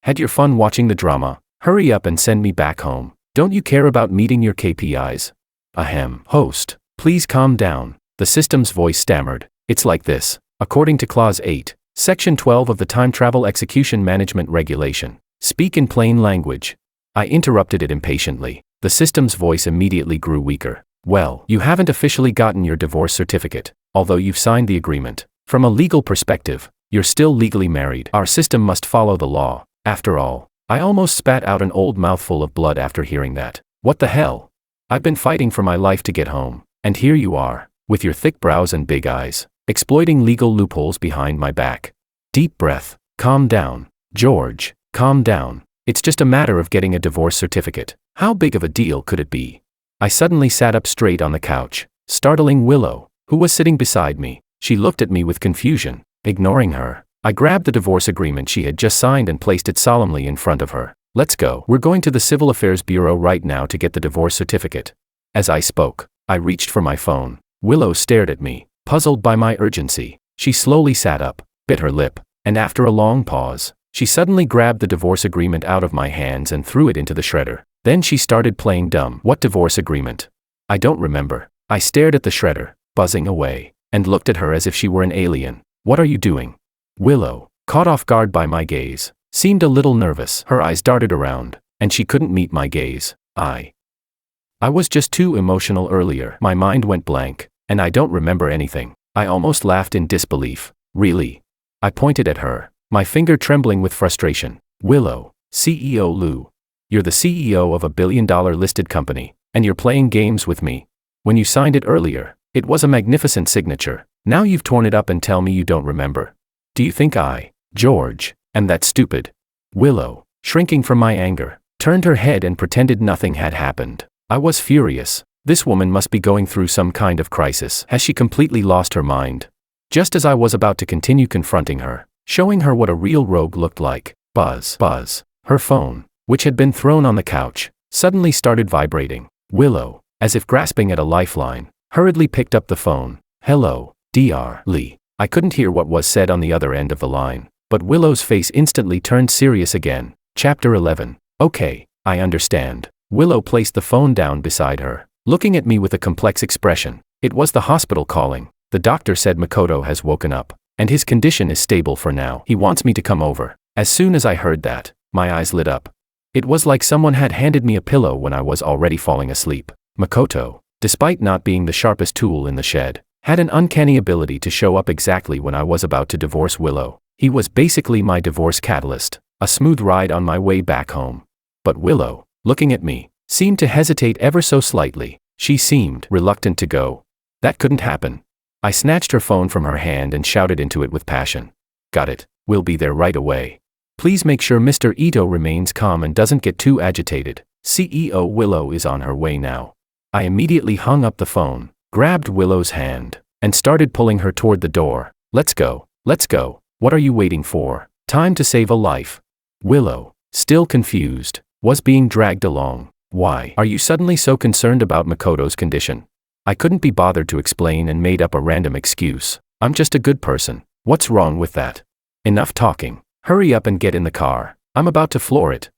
Had your fun watching the drama? Hurry up and send me back home. Don't you care about meeting your KPIs? Ahem. Host, please calm down. The system's voice stammered. It's like this. According to Clause 8, Section 12 of the Time Travel Execution Management Regulation. Speak in plain language. I interrupted it impatiently. The system's voice immediately grew weaker. Well, you haven't officially gotten your divorce certificate, although you've signed the agreement. From a legal perspective, you're still legally married. Our system must follow the law. After all, I almost spat out an old mouthful of blood after hearing that. What the hell? I've been fighting for my life to get home, and here you are, with your thick brows and big eyes, exploiting legal loopholes behind my back. Deep breath. Calm down, George. Calm down. It's just a matter of getting a divorce certificate. How big of a deal could it be? I suddenly sat up straight on the couch, startling Willow, who was sitting beside me. She looked at me with confusion. Ignoring her, I grabbed the divorce agreement she had just signed and placed it solemnly in front of her. Let's go. We're going to the Civil Affairs Bureau right now to get the divorce certificate. As I spoke, I reached for my phone. Willow stared at me, puzzled by my urgency. She slowly sat up, bit her lip, and after a long pause, she suddenly grabbed the divorce agreement out of my hands and threw it into the shredder. Then she started playing dumb. What divorce agreement? I don't remember. I stared at the shredder, buzzing away, and looked at her as if she were an alien. What are you doing? Willow, caught off guard by my gaze, seemed a little nervous. Her eyes darted around, and she couldn't meet my gaze. I was just too emotional earlier. My mind went blank, and I don't remember anything. I almost laughed in disbelief. Really? I pointed at her, my finger trembling with frustration. Willow, CEO Lou. You're the CEO of a billion-dollar listed company, and you're playing games with me. When you signed it earlier, it was a magnificent signature. Now you've torn it up and tell me you don't remember. Do you think I, George, am that stupid? Willow, shrinking from my anger, turned her head and pretended nothing had happened. I was furious. This woman must be going through some kind of crisis. Has she completely lost her mind? Just as I was about to continue confronting her, showing her what a real rogue looked like, buzz, buzz, her phone, which had been thrown on the couch, suddenly started vibrating. Willow, as if grasping at a lifeline, hurriedly picked up the phone. Hello, Dr. Lee. I couldn't hear what was said on the other end of the line, but Willow's face instantly turned serious again. Chapter 11. Okay, I understand. Willow placed the phone down beside her, looking at me with a complex expression. It was the hospital calling. The doctor said Makoto has woken up, and his condition is stable for now. He wants me to come over. As soon as I heard that, my eyes lit up. It was like someone had handed me a pillow when I was already falling asleep. Makoto, despite not being the sharpest tool in the shed, had an uncanny ability to show up exactly when I was about to divorce Willow. He was basically my divorce catalyst, a smooth ride on my way back home. But Willow, looking at me, seemed to hesitate ever so slightly. She seemed reluctant to go. That couldn't happen. I snatched her phone from her hand and shouted into it with passion. Got it. We'll be there right away. Please make sure Mr. Ito remains calm and doesn't get too agitated. CEO Willow is on her way now. I immediately hung up the phone, grabbed Willow's hand, and started pulling her toward the door. Let's go. Let's go. What are you waiting for? Time to save a life. Willow, still confused, was being dragged along. Why are you suddenly so concerned about Makoto's condition? I couldn't be bothered to explain and made up a random excuse. I'm just a good person. What's wrong with that? Enough talking. Hurry up and get in the car. I'm about to floor it.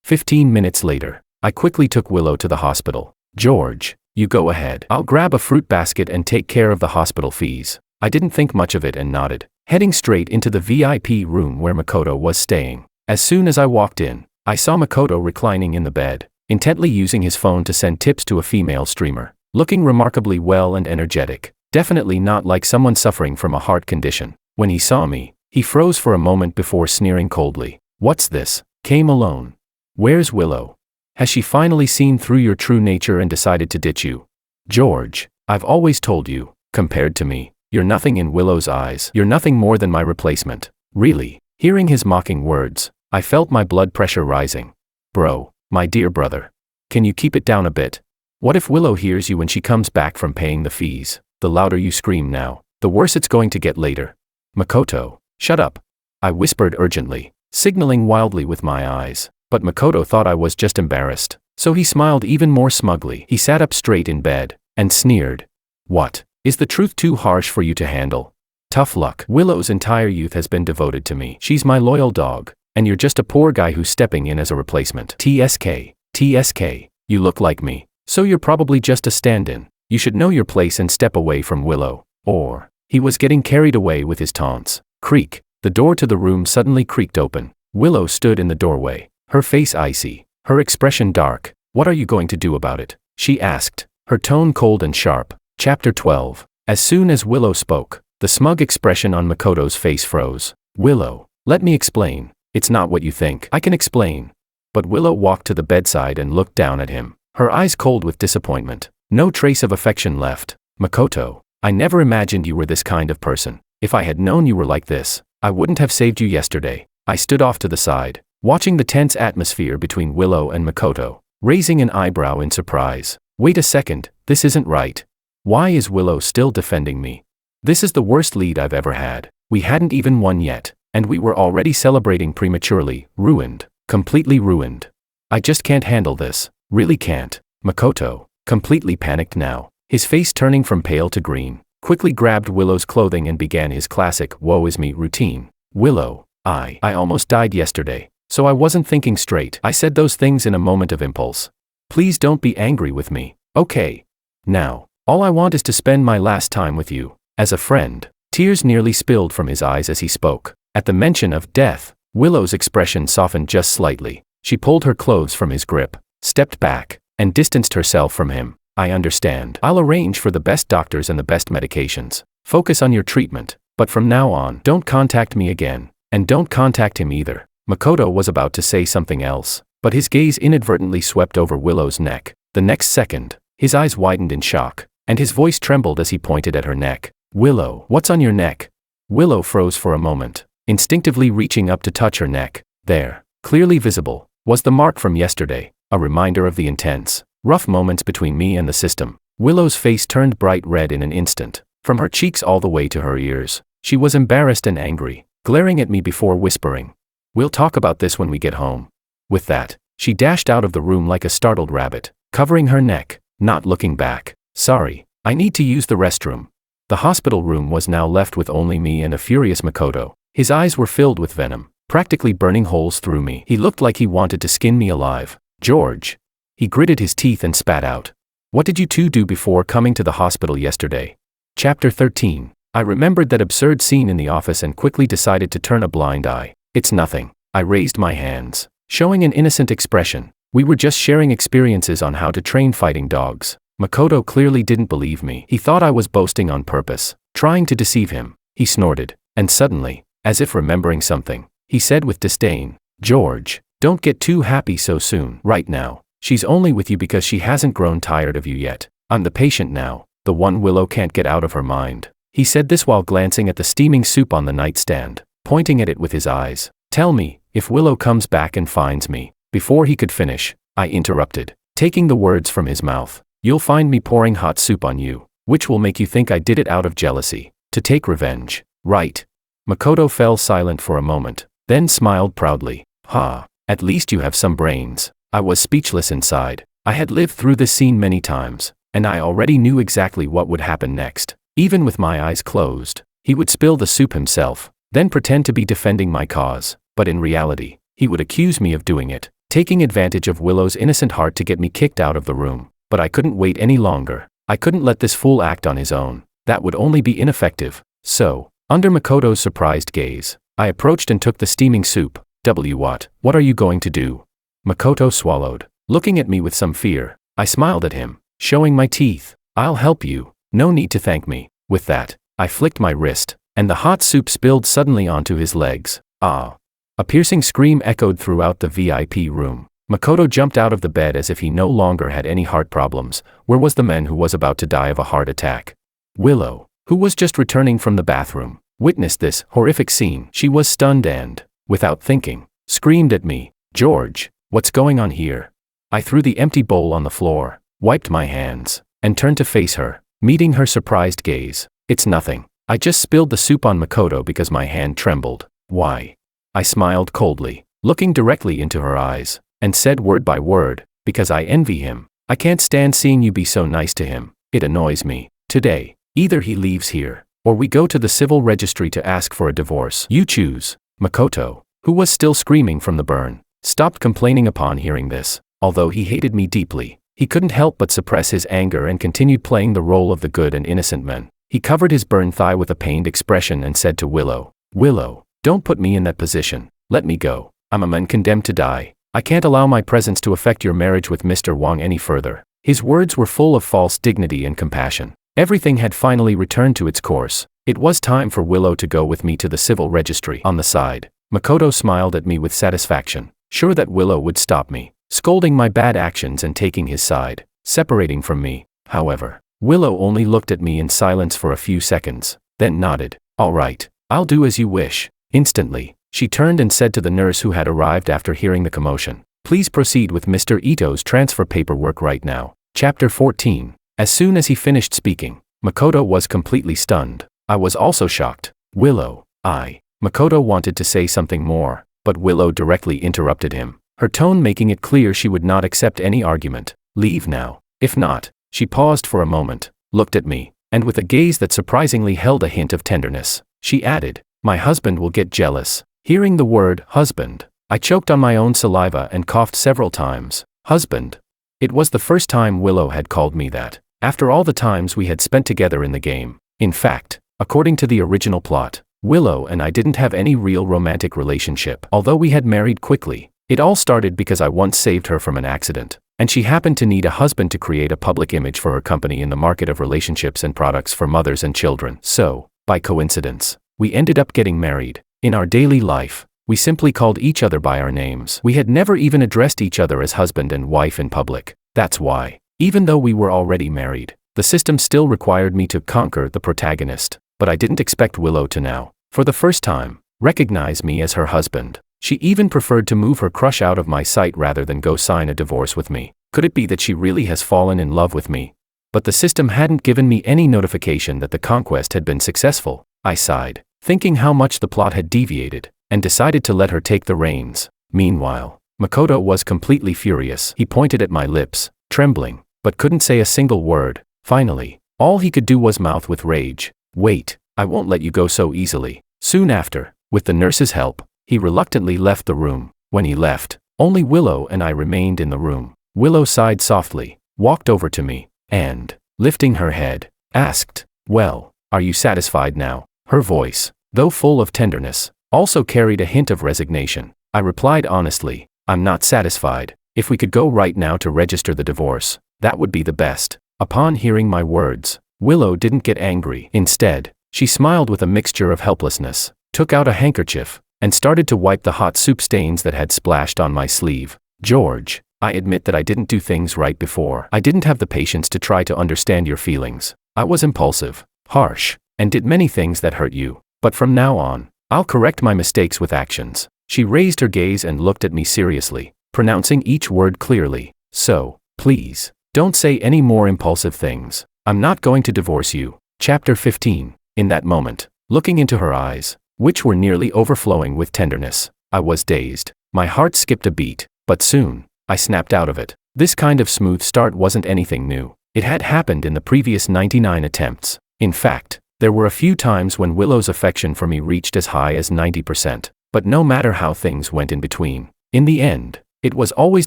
15 minutes later, I quickly took Willow to the hospital. George, you go ahead. I'll grab a fruit basket and take care of the hospital fees. I didn't think much of it and nodded, heading straight into the VIP room where Makoto was staying. As soon as I walked in, I saw Makoto reclining in the bed, intently using his phone to send tips to a female streamer, looking remarkably well and energetic, definitely not like someone suffering from a heart condition. When he saw me, he froze for a moment before sneering coldly. What's this? Came alone. Where's Willow? Has she finally seen through your true nature and decided to ditch you? George, I've always told you, compared to me, you're nothing in Willow's eyes. You're nothing more than my replacement. Really? Hearing his mocking words, I felt my blood pressure rising. Bro, my dear brother, can you keep it down a bit? What if Willow hears you when she comes back from paying the fees? The louder you scream now, the worse it's going to get later. Makoto, shut up. I whispered urgently, signaling wildly with my eyes. But Makoto thought I was just embarrassed, so he smiled even more smugly. He sat up straight in bed and sneered. What? Is the truth too harsh for you to handle? Tough luck. Willow's entire youth has been devoted to me. She's my loyal dog, and you're just a poor guy who's stepping in as a replacement. TSK, you look like me, so you're probably just a stand-in. You should know your place and step away from Willow. Or, he was getting carried away with his taunts. Creak. The door to the room suddenly creaked open. Willow stood in the doorway, her face icy, her expression dark. What are you going to do about it? She asked, her tone cold and sharp. Chapter 12. As soon as Willow spoke, the smug expression on Makoto's face froze. Willow, let me explain. It's not what you think. I can explain. But Willow walked to the bedside and looked down at him, her eyes cold with disappointment. No trace of affection left. Makoto, I never imagined you were this kind of person. If I had known you were like this, I wouldn't have saved you yesterday. I stood off to the side, watching the tense atmosphere between Willow and Makoto, raising an eyebrow in surprise. Wait a second, this isn't right. Why is Willow still defending me? This is the worst lead I've ever had. We hadn't even won yet, and we were already celebrating prematurely. Ruined. Completely ruined. I just can't handle this. Really can't. Makoto, completely panicked now, his face turning from pale to green, quickly grabbed Willow's clothing and began his classic woe is me routine. Willow, I almost died yesterday, so I wasn't thinking straight. I said those things in a moment of impulse. Please don't be angry with me, okay? Now, all I want is to spend my last time with you, as a friend. Tears nearly spilled from his eyes as he spoke. At the mention of death, Willow's expression softened just slightly. She pulled her clothes from his grip, stepped back, and distanced herself from him. I understand. I'll arrange for the best doctors and the best medications. Focus on your treatment, but from now on, don't contact me again, and don't contact him either. Makoto was about to say something else, but his gaze inadvertently swept over Willow's neck. The next second, his eyes widened in shock, and his voice trembled as he pointed at her neck. Willow, what's on your neck? Willow froze for a moment, instinctively reaching up to touch her neck. There, clearly visible, was the mark from yesterday, a reminder of the intense, rough moments between me and the system. Willow's face turned bright red in an instant, from her cheeks all the way to her ears. She was embarrassed and angry, glaring at me before whispering, "We'll talk about this when we get home." With that, she dashed out of the room like a startled rabbit, covering her neck, not looking back. Sorry, I need to use the restroom. The hospital room was now left with only me and a furious Makoto. His eyes were filled with venom, practically burning holes through me. He looked like he wanted to skin me alive. George. He gritted his teeth and spat out. What did you two do before coming to the hospital yesterday? Chapter 13. I remembered that absurd scene in the office and quickly decided to turn a blind eye. It's nothing. I raised my hands, showing an innocent expression. We were just sharing experiences on how to train fighting dogs. Makoto clearly didn't believe me. He thought I was boasting on purpose, trying to deceive him. He snorted, and suddenly, as if remembering something, he said with disdain, "George, don't get too happy so soon. Right now, she's only with you because she hasn't grown tired of you yet. I'm the patient now, the one Willow can't get out of her mind." He said this while glancing at the steaming soup on the nightstand, pointing at it with his eyes. "Tell me, if Willow comes back and finds me." Before he could finish, I interrupted, taking the words from his mouth. "You'll find me pouring hot soup on you, which will make you think I did it out of jealousy, to take revenge, right?" Makoto fell silent for a moment, then smiled proudly. "Ha, at least you have some brains." I was speechless inside. I had lived through this scene many times, and I already knew exactly what would happen next. Even with my eyes closed, he would spill the soup himself, then pretend to be defending my cause, but in reality, he would accuse me of doing it, taking advantage of Willow's innocent heart to get me kicked out of the room. But I couldn't wait any longer. I couldn't let this fool act on his own. That would only be ineffective. So, under Makoto's surprised gaze, I approached and took the steaming soup. What are you going to do?" Makoto swallowed, looking at me with some fear. I smiled at him, showing my teeth. "I'll help you. No need to thank me." With that, I flicked my wrist, and the hot soup spilled suddenly onto his legs. Ah! A piercing scream echoed throughout the VIP room. Makoto jumped out of the bed as if he no longer had any heart problems. Where was the man who was about to die of a heart attack? Willow, who was just returning from the bathroom, witnessed this horrific scene. She was stunned and, without thinking, screamed at me, "George, what's going on here?" I threw the empty bowl on the floor, wiped my hands, and turned to face her, meeting her surprised gaze. "It's nothing. I just spilled the soup on Makoto because my hand trembled." "Why?" I smiled coldly, looking directly into her eyes, and said word by word, because I envy him. I can't stand seeing you be so nice to him. It annoys me. Today, either he leaves here, or we go to the civil registry to ask for a divorce. You choose. Makoto, who was still screaming from the burn, stopped complaining upon hearing this. Although he hated me deeply, he couldn't help but suppress his anger and continued playing the role of the good and innocent man. He covered his burned thigh with a pained expression and said to Willow, "Willow, don't put me in that position. Let me go. I'm a man condemned to die. I can't allow my presence to affect your marriage with Mr. Wang any further." His words were full of false dignity and compassion. Everything had finally returned to its course. It was time for Willow to go with me to the civil registry. On the side, Makoto smiled at me with satisfaction, sure that Willow would stop me, scolding my bad actions and taking his side, separating from me. However, Willow only looked at me in silence for a few seconds, then nodded. "All right, I'll do as you wish." Instantly, she turned and said to the nurse who had arrived after hearing the commotion, "Please proceed with Mr. Ito's transfer paperwork right now." Chapter 14. As soon as he finished speaking, Makoto was completely stunned. I was also shocked. "Willow, Makoto wanted to say something more, but Willow directly interrupted him, her tone making it clear she would not accept any argument. "Leave now. If not." She paused for a moment, looked at me, and with a gaze that surprisingly held a hint of tenderness, she added, "My husband will get jealous." Hearing the word husband, I choked on my own saliva and coughed several times. Husband. It was the first time Willow had called me that, after all the times we had spent together in the game. In fact, according to the original plot, Willow and I didn't have any real romantic relationship. Although we had married quickly, it all started because I once saved her from an accident, and she happened to need a husband to create a public image for her company in the market of relationships and products for mothers and children. So, by coincidence, we ended up getting married. In our daily life, we simply called each other by our names. We had never even addressed each other as husband and wife in public. That's why, even though we were already married, the system still required me to conquer the protagonist. But I didn't expect Willow to now, for the first time, recognize me as her husband. She even preferred to move her crush out of my sight rather than go sign a divorce with me. Could it be that she really has fallen in love with me? But the system hadn't given me any notification that the conquest had been successful. I sighed, thinking how much the plot had deviated, and decided to let her take the reins. Meanwhile, Makoto was completely furious. He pointed at my lips, trembling, but couldn't say a single word. Finally, all he could do was mouth with rage, "Wait, I won't let you go so easily." Soon after, with the nurse's help, he reluctantly left the room. When he left, only Willow and I remained in the room. Willow sighed softly, walked over to me, and, lifting her head, asked, "Well, are you satisfied now?" Her voice, though full of tenderness, also carried a hint of resignation. I replied honestly, "I'm not satisfied. If we could go right now to register the divorce, that would be the best." Upon hearing my words, Willow didn't get angry. Instead, she smiled with a mixture of helplessness, took out a handkerchief, and started to wipe the hot soup stains that had splashed on my sleeve. "George, I admit that I didn't do things right before. I didn't have the patience to try to understand your feelings. I was impulsive, harsh, and did many things that hurt you. But from now on, I'll correct my mistakes with actions." She raised her gaze and looked at me seriously, pronouncing each word clearly. "So, please, don't say any more impulsive things. I'm not going to divorce you." Chapter 15. In that moment, looking into her eyes, which were nearly overflowing with tenderness, I was dazed. My heart skipped a beat, but soon, I snapped out of it. This kind of smooth start wasn't anything new. It had happened in the previous 99 attempts. In fact, there were a few times when Willow's affection for me reached as high as 90%, but no matter how things went in between, in the end, it was always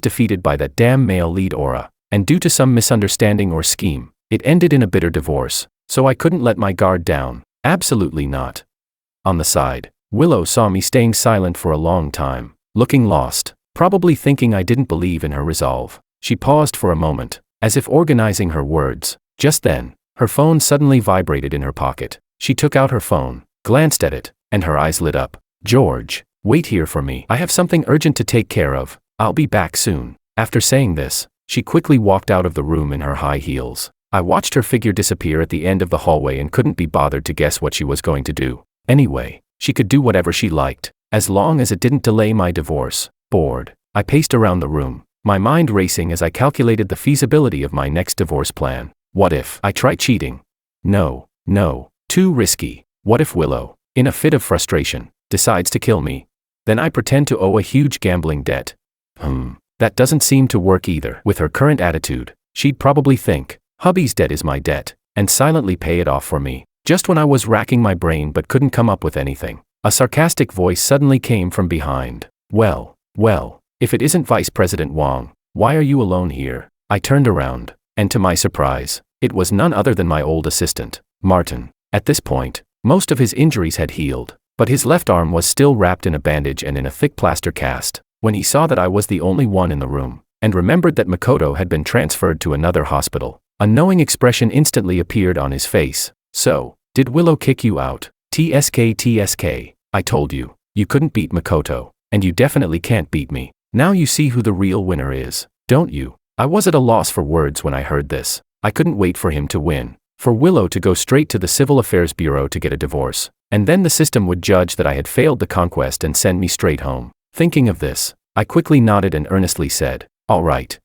defeated by that damn male lead aura, and due to some misunderstanding or scheme, it ended in a bitter divorce. So I couldn't let my guard down. Absolutely not. On the side, Willow saw me staying silent for a long time, looking lost, probably thinking I didn't believe in her resolve. She paused for a moment, as if organizing her words. Just then, her phone suddenly vibrated in her pocket. She took out her phone, glanced at it, and her eyes lit up. "George, wait here for me. I have something urgent to take care of. I'll be back soon." After saying this, she quickly walked out of the room in her high heels. I watched her figure disappear at the end of the hallway and couldn't be bothered to guess what she was going to do. Anyway, she could do whatever she liked, as long as it didn't delay my divorce. Bored, I paced around the room, my mind racing as I calculated the feasibility of my next divorce plan. What if I try cheating? No, too risky. What if Willow, in a fit of frustration, decides to kill me? Then I pretend to owe a huge gambling debt. That doesn't seem to work either. With her current attitude, she'd probably think, hubby's debt is my debt, and silently pay it off for me. Just when I was racking my brain but couldn't come up with anything, a sarcastic voice suddenly came from behind. Well, if it isn't Vice President Wang, why are you alone here? I turned around, and to my surprise, it was none other than my old assistant, Martin. At this point, most of his injuries had healed, but his left arm was still wrapped in a bandage and in a thick plaster cast. When he saw that I was the only one in the room, and remembered that Makoto had been transferred to another hospital, a knowing expression instantly appeared on his face. So, did Willow kick you out? TSK, I told you, you couldn't beat Makoto, and you definitely can't beat me. Now you see who the real winner is, don't you? I was at a loss for words when I heard this. I couldn't wait for him to win, for Willow to go straight to the Civil Affairs Bureau to get a divorce, and then the system would judge that I had failed the conquest and send me straight home. Thinking of this, I quickly nodded and earnestly said, all right,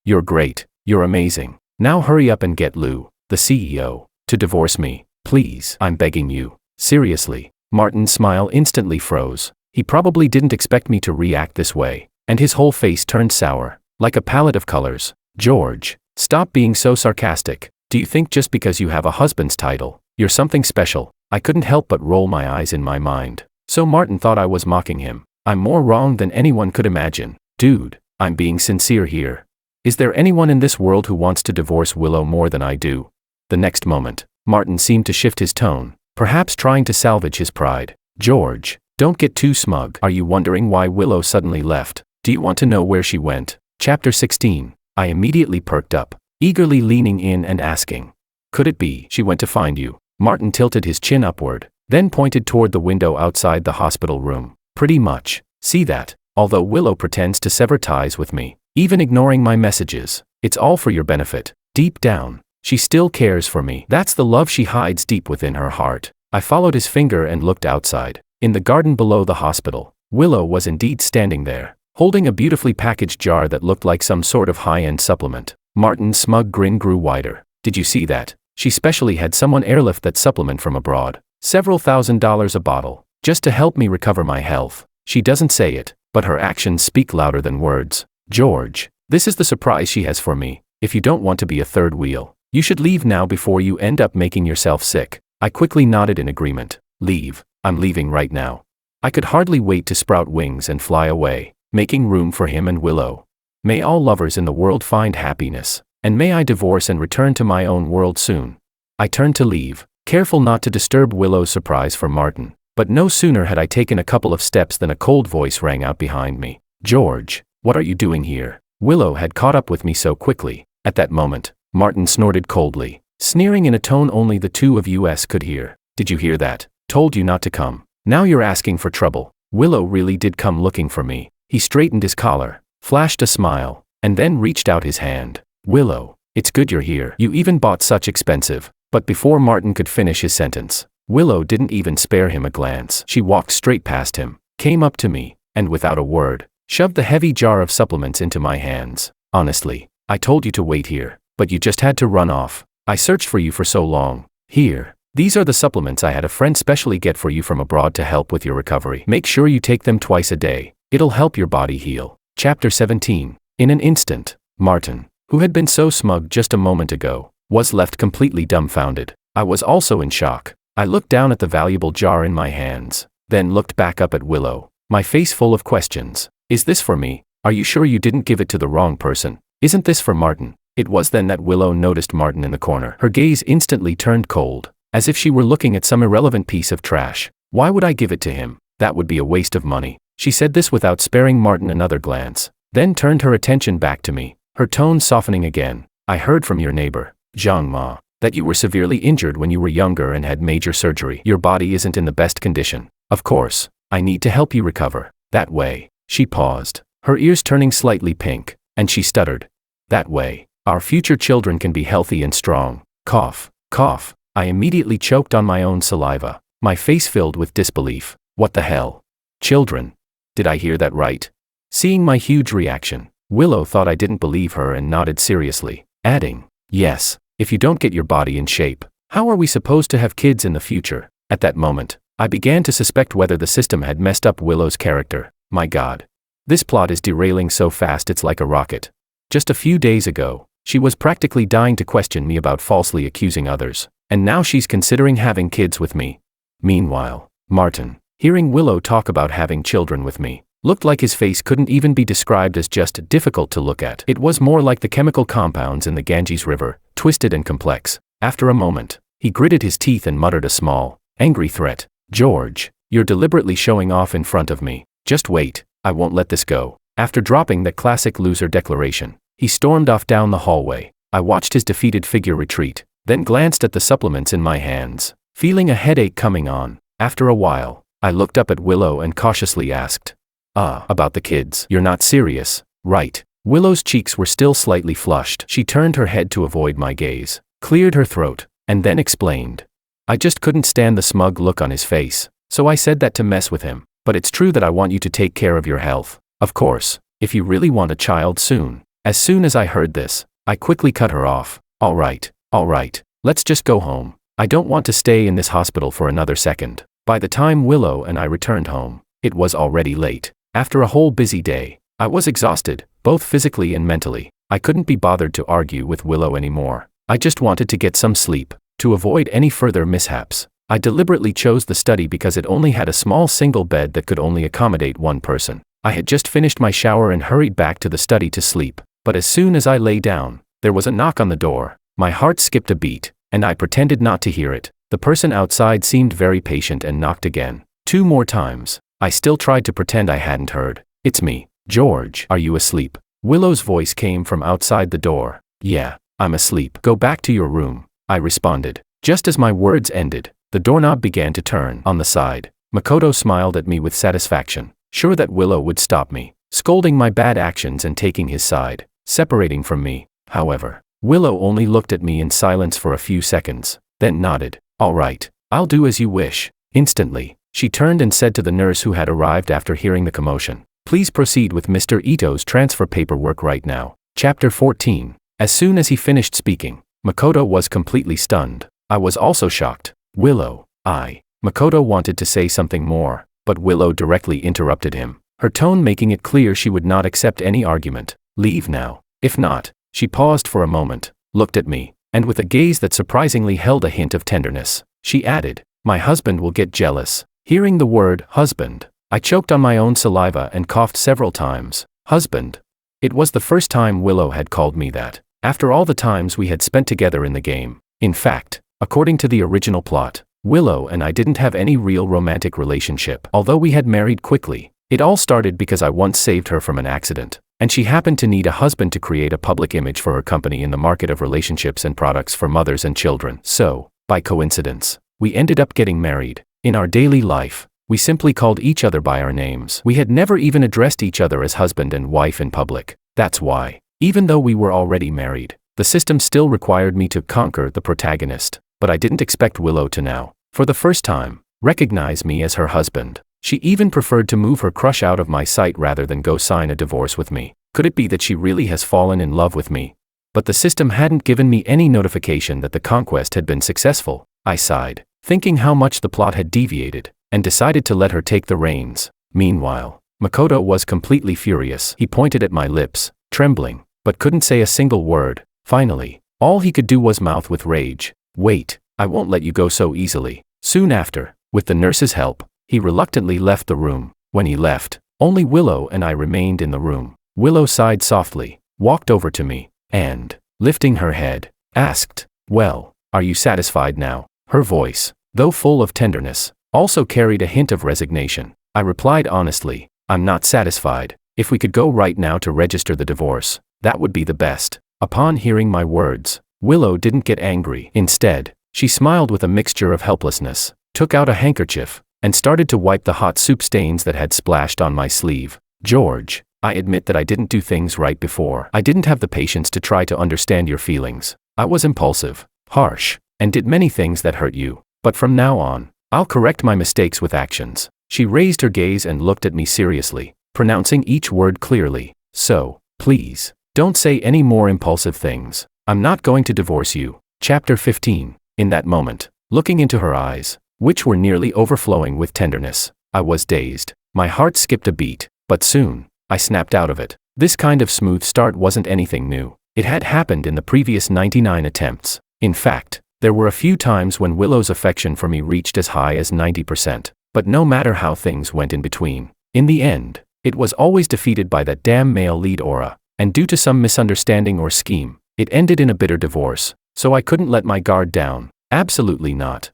you're great, you're amazing. Now hurry up and get Lou, the CEO, to divorce me, please. I'm begging you. Seriously. Martin's smile instantly froze. He probably didn't expect me to react this way, and his whole face turned sour, like a palette of colors. George, stop being so sarcastic. Do you think just because you have a husband's title, you're something special? I couldn't help but roll my eyes in my mind. So Martin thought I was mocking him. I'm more wrong than anyone could imagine. Dude, I'm being sincere here. Is there anyone in this world who wants to divorce Willow more than I do? The next moment, Martin seemed to shift his tone, perhaps trying to salvage his pride. George, don't get too smug. Are you wondering why Willow suddenly left? Do you want to know where she went? Chapter 16. I immediately perked up, eagerly leaning in and asking. Could it be she went to find you? Martin tilted his chin upward, then pointed toward the window outside the hospital room. Pretty much. See that? Although Willow pretends to sever ties with me, even ignoring my messages, it's all for your benefit. Deep down, she still cares for me. That's the love she hides deep within her heart. I followed his finger and looked outside. In the garden below the hospital, Willow was indeed standing there, holding a beautifully packaged jar that looked like some sort of high-end supplement. Martin's smug grin grew wider. Did you see that? She specially had someone airlift that supplement from abroad. Several $1,000s a bottle, just to help me recover my health. She doesn't say it, but her actions speak louder than words. George, this is the surprise she has for me. If you don't want to be a third wheel, you should leave now before you end up making yourself sick. I quickly nodded in agreement. Leave. I'm leaving right now. I could hardly wait to sprout wings and fly away, making room for him and Willow. May all lovers in the world find happiness, and may I divorce and return to my own world soon. I turned to leave, careful not to disturb Willow's surprise for Martin. But no sooner had I taken a couple of steps than a cold voice rang out behind me. George, what are you doing here? Willow had caught up with me so quickly. At that moment, Martin snorted coldly, sneering in a tone only the two of us could hear. Did you hear that? Told you not to come. Now you're asking for trouble. Willow really did come looking for me. He straightened his collar, flashed a smile, and then reached out his hand. Willow, it's good you're here. You even bought such expensive. But before Martin could finish his sentence, Willow didn't even spare him a glance. She walked straight past him, came up to me, and without a word, shoved the heavy jar of supplements into my hands. Honestly, I told you to wait here, but you just had to run off. I searched for you for so long. Here, these are the supplements I had a friend specially get for you from abroad to help with your recovery. Make sure you take them twice a day. It'll help your body heal. Chapter 17. In an instant, Martin, who had been so smug just a moment ago, was left completely dumbfounded. I was also in shock. I looked down at the valuable jar in my hands, then looked back up at Willow, my face full of questions. Is this for me? Are you sure you didn't give it to the wrong person? Isn't this for Martin? It was then that Willow noticed Martin in the corner. Her gaze instantly turned cold, as if she were looking at some irrelevant piece of trash. Why would I give it to him? That would be a waste of money. She said this without sparing Martin another glance, then turned her attention back to me, her tone softening again. I heard from your neighbor, Zhang Ma, that you were severely injured when you were younger and had major surgery. Your body isn't in the best condition. Of course, I need to help you recover. That way. She paused, her ears turning slightly pink, and she stuttered. That way, our future children can be healthy and strong. Cough, cough. I immediately choked on my own saliva, my face filled with disbelief. What the hell? Children? Did I hear that right? Seeing my huge reaction, Willow thought I didn't believe her and nodded seriously, adding, yes. If you don't get your body in shape, how are we supposed to have kids in the future? At that moment, I began to suspect whether the system had messed up Willow's character. My God. This plot is derailing so fast it's like a rocket. Just a few days ago, she was practically dying to question me about falsely accusing others, and now she's considering having kids with me. Meanwhile, Martin, hearing Willow talk about having children with me, looked like his face couldn't even be described as just difficult to look at. It was more like the chemical compounds in the Ganges River, twisted and complex. After a moment, he gritted his teeth and muttered a small, angry threat. George, you're deliberately showing off in front of me. Just wait, I won't let this go. After dropping that classic loser declaration, he stormed off down the hallway. I watched his defeated figure retreat, then glanced at the supplements in my hands, feeling a headache coming on. After a while, I looked up at Willow and cautiously asked, about the kids. You're not serious, right? Willow's cheeks were still slightly flushed. She turned her head to avoid my gaze, cleared her throat, and then explained. I just couldn't stand the smug look on his face, so I said that to mess with him. But it's true that I want you to take care of your health. Of course, if you really want a child soon. As soon as I heard this, I quickly cut her off. All right, let's just go home. I don't want to stay in this hospital for another second. By the time Willow and I returned home, it was already late. After a whole busy day, I was exhausted, both physically and mentally. I couldn't be bothered to argue with Willow anymore. I just wanted to get some sleep. To avoid any further mishaps, I deliberately chose the study because it only had a small single bed that could only accommodate one person. I had just finished my shower and hurried back to the study to sleep, but as soon as I lay down, there was a knock on the door. My heart skipped a beat, and I pretended not to hear it. The person outside seemed very patient and knocked again. 2 more times. I still tried to pretend I hadn't heard. It's me. George, are you asleep? Willow's voice came from outside the door. Yeah, I'm asleep. Go back to your room, I responded. Just as my words ended, the doorknob began to turn on the side. Makoto smiled at me with satisfaction, sure that Willow would stop me, scolding my bad actions and taking his side, separating from me. However, Willow only looked at me in silence for a few seconds, then nodded. All right, I'll do as you wish. Instantly, she turned and said to the nurse who had arrived after hearing the commotion, please proceed with Mr. Ito's transfer paperwork right now. Chapter 14. As soon as he finished speaking, Makoto was completely stunned. I was also shocked. Willow, Makoto wanted to say something more, but Willow directly interrupted him, her tone making it clear she would not accept any argument. Leave now. If not, she paused for a moment, looked at me, and with a gaze that surprisingly held a hint of tenderness, she added, my husband will get jealous. Hearing the word husband, I choked on my own saliva and coughed several times. Husband. It was the first time Willow had called me that, after all the times we had spent together in the game. In fact, according to the original plot, Willow and I didn't have any real romantic relationship. Although we had married quickly, it all started because I once saved her from an accident, and she happened to need a husband to create a public image for her company in the market of relationships and products for mothers and children. So, by coincidence, we ended up getting married. In our daily life, we simply called each other by our names. We had never even addressed each other as husband and wife in public. That's why, even though we were already married, the system still required me to conquer the protagonist. But I didn't expect Willow to now, for the first time, recognize me as her husband. She even preferred to move her crush out of my sight rather than go sign a divorce with me. Could it be that she really has fallen in love with me? But the system hadn't given me any notification that the conquest had been successful. I sighed, thinking how much the plot had deviated, and decided to let her take the reins. Meanwhile, Makoto was completely furious. He pointed at my lips, trembling, but couldn't say a single word. Finally, all he could do was mouth with rage. Wait, I won't let you go so easily. Soon after, with the nurse's help, he reluctantly left the room. When he left, only Willow and I remained in the room. Willow sighed softly, walked over to me, and, lifting her head, asked, well, are you satisfied now? Her voice, though full of tenderness, also carried a hint of resignation. I replied honestly, I'm not satisfied. If we could go right now to register the divorce, that would be the best. Upon hearing my words, Willow didn't get angry. Instead, she smiled with a mixture of helplessness, took out a handkerchief, and started to wipe the hot soup stains that had splashed on my sleeve. George, I admit that I didn't do things right before. I didn't have the patience to try to understand your feelings. I was impulsive, harsh, and did many things that hurt you. But from now on, I'll correct my mistakes with actions. She raised her gaze and looked at me seriously, pronouncing each word clearly. So, please, don't say any more impulsive things. I'm not going to divorce you. Chapter 15. In that moment, looking into her eyes, which were nearly overflowing with tenderness. I was dazed. My heart skipped a beat, but soon, I snapped out of it. This kind of smooth start wasn't anything new. It had happened in the previous 99 attempts. In fact, there were a few times when Willow's affection for me reached as high as 90%. But no matter how things went in between, in the end, it was always defeated by that damn male lead aura, and due to some misunderstanding or scheme, it ended in a bitter divorce, so I couldn't let my guard down. Absolutely not.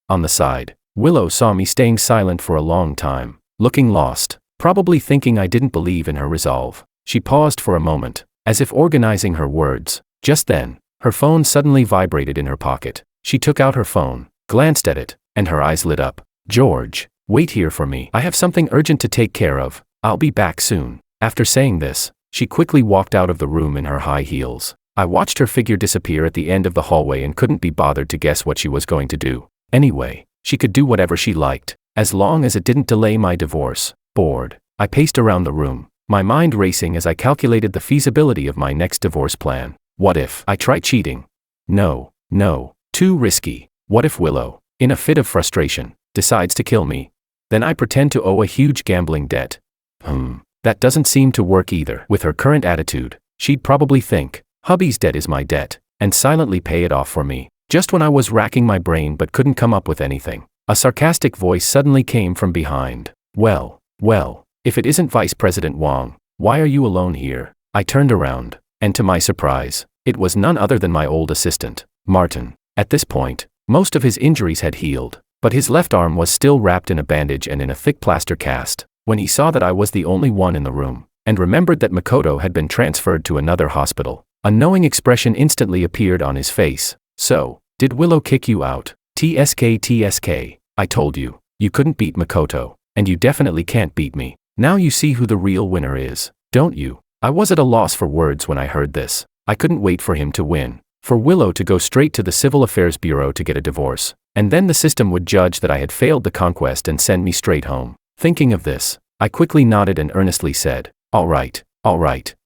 On the side, Willow saw me staying silent for a long time, looking lost, probably thinking I didn't believe in her resolve. She paused for a moment, as if organizing her words. Just then, her phone suddenly vibrated in her pocket. She took out her phone, glanced at it, and her eyes lit up. "George, wait here for me. I have something urgent to take care of. I'll be back soon." After saying this, she quickly walked out of the room in her high heels. I watched her figure disappear at the end of the hallway and couldn't be bothered to guess what she was going to do. Anyway, she could do whatever she liked, as long as it didn't delay my divorce. Bored, I paced around the room, my mind racing as I calculated the feasibility of my next divorce plan. What if I try cheating? No, too risky. What if Willow, in a fit of frustration, decides to kill me? Then I pretend to owe a huge gambling debt. That doesn't seem to work either. With her current attitude, she'd probably think, hubby's debt is my debt, and silently pay it off for me. Just when I was racking my brain but couldn't come up with anything, a sarcastic voice suddenly came from behind. Well, if it isn't Vice President Wong, why are you alone here? I turned around, and to my surprise, it was none other than my old assistant, Martin. At this point, most of his injuries had healed, but his left arm was still wrapped in a bandage and in a thick plaster cast. When he saw that I was the only one in the room, and remembered that Makoto had been transferred to another hospital, a knowing expression instantly appeared on his face. "So, did Willow kick you out?" TSK, I told you, you couldn't beat Makoto, and you definitely can't beat me. Now you see who the real winner is, don't you? I was at a loss for words when I heard this. I couldn't wait for him to win, for Willow to go straight to the Civil Affairs Bureau to get a divorce, and then the system would judge that I had failed the conquest and send me straight home. Thinking of this, I quickly nodded and earnestly said, all right,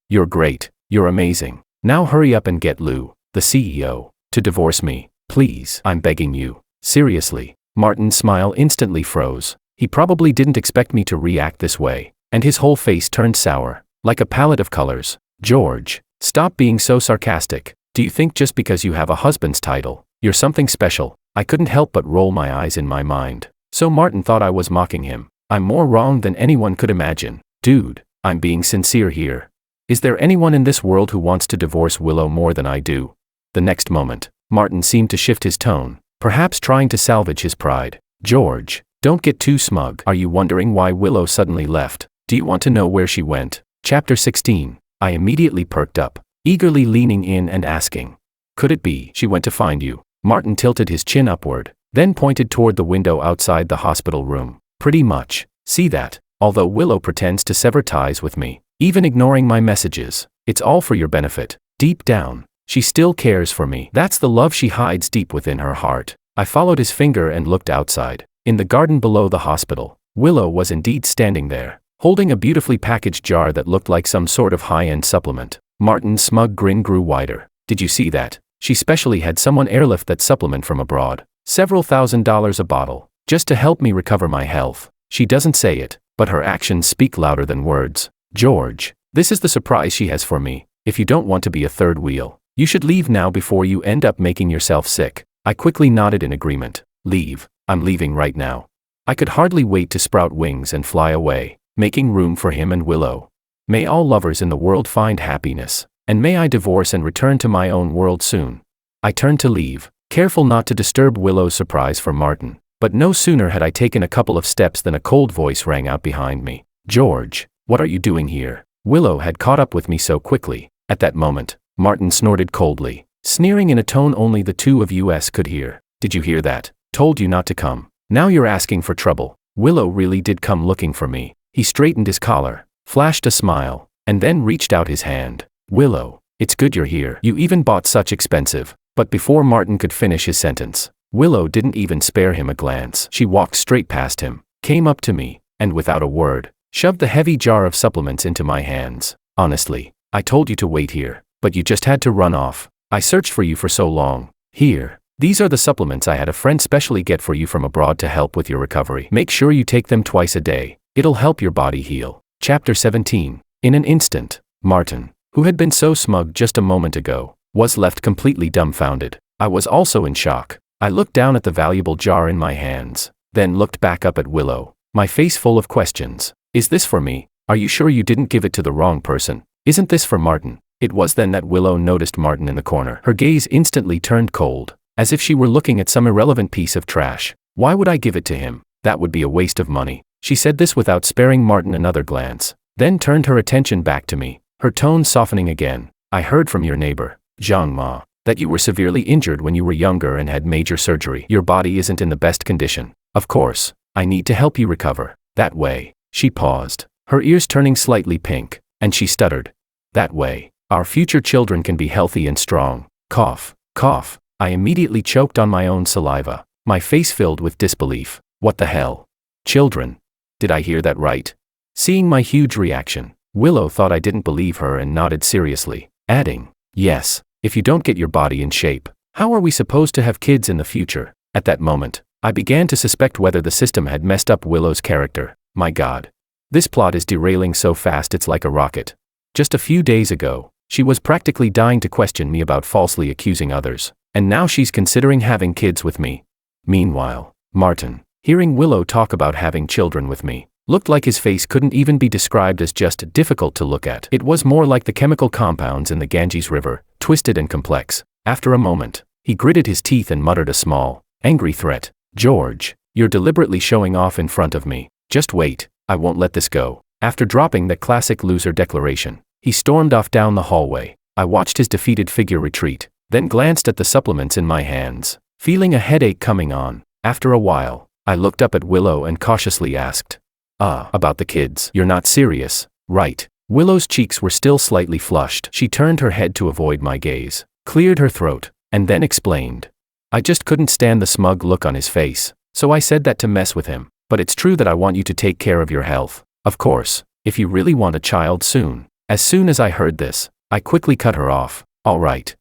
you're great, you're amazing. Now hurry up and get Lou, the CEO, to divorce me, please. I'm begging you. Seriously. Martin's smile instantly froze. He probably didn't expect me to react this way, and his whole face turned sour, like a palette of colors. George, stop being so sarcastic. Do you think just because you have a husband's title, you're something special? I couldn't help but roll my eyes in my mind. So Martin thought I was mocking him. I'm more wrong than anyone could imagine. Dude, I'm being sincere here. Is there anyone in this world who wants to divorce Willow more than I do? The next moment, Martin seemed to shift his tone, perhaps trying to salvage his pride. George, don't get too smug. Are you wondering why Willow suddenly left? Do you want to know where she went? Chapter 16. I immediately perked up, eagerly leaning in and asking. Could it be she went to find you? Martin tilted his chin upward, then pointed toward the window outside the hospital room. Pretty much. See that? Although Willow pretends to sever ties with me, even ignoring my messages, it's all for your benefit. Deep down, she still cares for me. That's the love she hides deep within her heart. I followed his finger and looked outside. In the garden below the hospital, Willow was indeed standing there, holding a beautifully packaged jar that looked like some sort of high-end supplement. Martin's smug grin grew wider. Did you see that? She specially had someone airlift that supplement from abroad. Several $1,000s a bottle, just to help me recover my health. She doesn't say it, but her actions speak louder than words. George, this is the surprise she has for me. If you don't want to be a third wheel, you should leave now before you end up making yourself sick. I quickly nodded in agreement. Leave. I'm leaving right now. I could hardly wait to sprout wings and fly away, making room for him and Willow. May all lovers in the world find happiness, and may I divorce and return to my own world soon. I turned to leave, careful not to disturb Willow's surprise for Martin, but no sooner had I taken a couple of steps than a cold voice rang out behind me. George, what are you doing here? Willow had caught up with me so quickly. At that moment, Martin snorted coldly, sneering in a tone only the two of us could hear. Did you hear that? Told you not to come. Now you're asking for trouble. Willow really did come looking for me. He straightened his collar, flashed a smile, and then reached out his hand. Willow, it's good you're here. You even bought such expensive. But before Martin could finish his sentence, Willow didn't even spare him a glance. She walked straight past him, came up to me, and without a word, shoved the heavy jar of supplements into my hands. Honestly, I told you to wait here, but you just had to run off. I searched for you for so long. Here, These are the supplements I had a friend specially get for you from abroad to help with your recovery. Make sure you take them twice a day. It'll help your body heal. Chapter 17. In an instant, Martin, who had been so smug just a moment ago, was left completely dumbfounded. I was also in shock. I looked down at the valuable jar in my hands, then looked back up at Willow, my face full of questions. Is this for me? Are you sure you didn't give it to the wrong person? Isn't this for Martin? It was then that Willow noticed Martin in the corner. Her gaze instantly turned cold, as if she were looking at some irrelevant piece of trash. Why would I give it to him? That would be a waste of money. She said this without sparing Martin another glance, then turned her attention back to me, her tone softening again. I heard from your neighbor, Zhang Ma, that you were severely injured when you were younger and had major surgery. Your body isn't in the best condition. Of course, I need to help you recover. That way. She paused, her ears turning slightly pink, and she stuttered. That way, our future children can be healthy and strong. Cough, cough. I immediately choked on my own saliva, my face filled with disbelief. What the hell? Children? Did I hear that right? Seeing my huge reaction, Willow thought I didn't believe her and nodded seriously, adding, yes. If you don't get your body in shape, how are we supposed to have kids in the future? At that moment, I began to suspect whether the system had messed up Willow's character. My God. This plot is derailing so fast it's like a rocket. Just a few days ago, she was practically dying to question me about falsely accusing others, and now she's considering having kids with me. Meanwhile, Martin, hearing Willow talk about having children with me, looked like his face couldn't even be described as just difficult to look at. It was more like the chemical compounds in the Ganges River, twisted and complex. After a moment, he gritted his teeth and muttered a small, angry threat. George, you're deliberately showing off in front of me. Just wait, I won't let this go. After dropping that classic loser declaration, he stormed off down the hallway. I watched his defeated figure retreat, then glanced at the supplements in my hands, feeling a headache coming on. After a while, I looked up at Willow and cautiously asked, about the kids. You're not serious, right? Willow's cheeks were still slightly flushed. She turned her head to avoid my gaze, cleared her throat, and then explained. I just couldn't stand the smug look on his face, so I said that to mess with him. But it's true that I want you to take care of your health. Of course, if you really want a child soon. As soon as I heard this, I quickly cut her off. All right,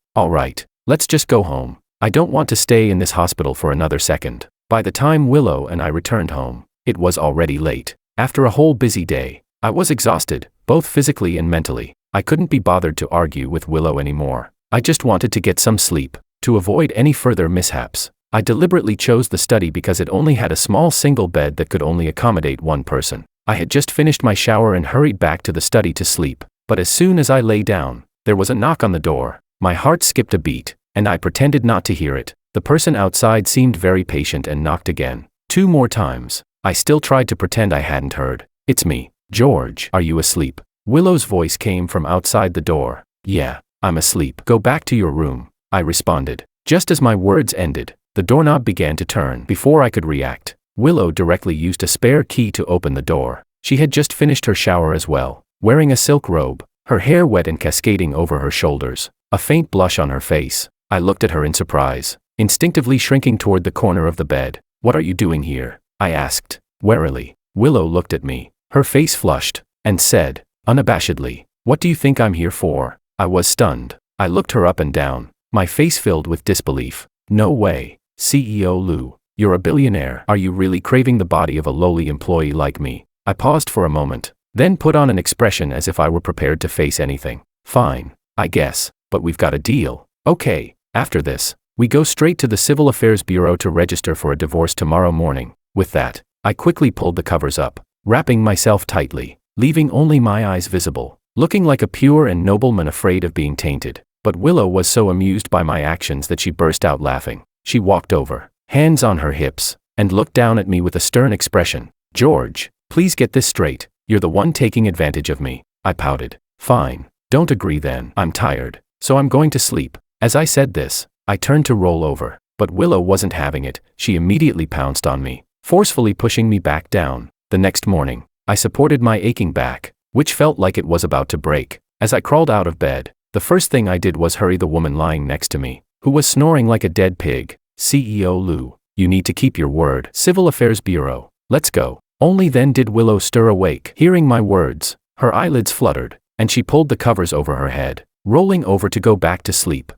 let's just go home. I don't want to stay in this hospital for another second. By the time Willow and I returned home, it was already late. After a whole busy day, I was exhausted, both physically and mentally. I couldn't be bothered to argue with Willow anymore. I just wanted to get some sleep. To avoid any further mishaps, I deliberately chose the study because it only had a small single bed that could only accommodate one person. I had just finished my shower and hurried back to the study to sleep, but as soon as I lay down, there was a knock on the door. My heart skipped a beat, and I pretended not to hear it. The person outside seemed very patient and knocked again. 2 more times. I still tried to pretend I hadn't heard. It's me. George, are you asleep? Willow's voice came from outside the door. Yeah, I'm asleep. Go back to your room, I responded. Just as my words ended, the doorknob began to turn. Before I could react, Willow directly used a spare key to open the door. She had just finished her shower as well, wearing a silk robe, her hair wet and cascading over her shoulders, a faint blush on her face. I looked at her in surprise, instinctively shrinking toward the corner of the bed. What are you doing here? I asked, warily. Willow looked at me, her face flushed, and said, unabashedly, what do you think I'm here for? I was stunned. I looked her up and down, my face filled with disbelief. No way, CEO Lu, you're a billionaire. Are you really craving the body of a lowly employee like me? I paused for a moment, then put on an expression as if I were prepared to face anything. Fine, I guess, but we've got a deal. Okay, after this, we go straight to the Civil Affairs Bureau to register for a divorce tomorrow morning. With that, I quickly pulled the covers up, wrapping myself tightly, leaving only my eyes visible, looking like a pure and nobleman afraid of being tainted. But Willow was so amused by my actions that she burst out laughing. She walked over, hands on her hips, and looked down at me with a stern expression. George, please get this straight. You're the one taking advantage of me. I pouted. Fine, don't agree then. I'm tired, so I'm going to sleep. As I said this, I turned to roll over, but Willow wasn't having it. She immediately pounced on me, forcefully pushing me back down. The next morning, I supported my aching back, which felt like it was about to break. As I crawled out of bed, the first thing I did was hurry the woman lying next to me, who was snoring like a dead pig. CEO Lu, you need to keep your word. Civil Affairs Bureau, let's go. Only then did Willow stir awake. Hearing my words, her eyelids fluttered, and she pulled the covers over her head, rolling over to go back to sleep.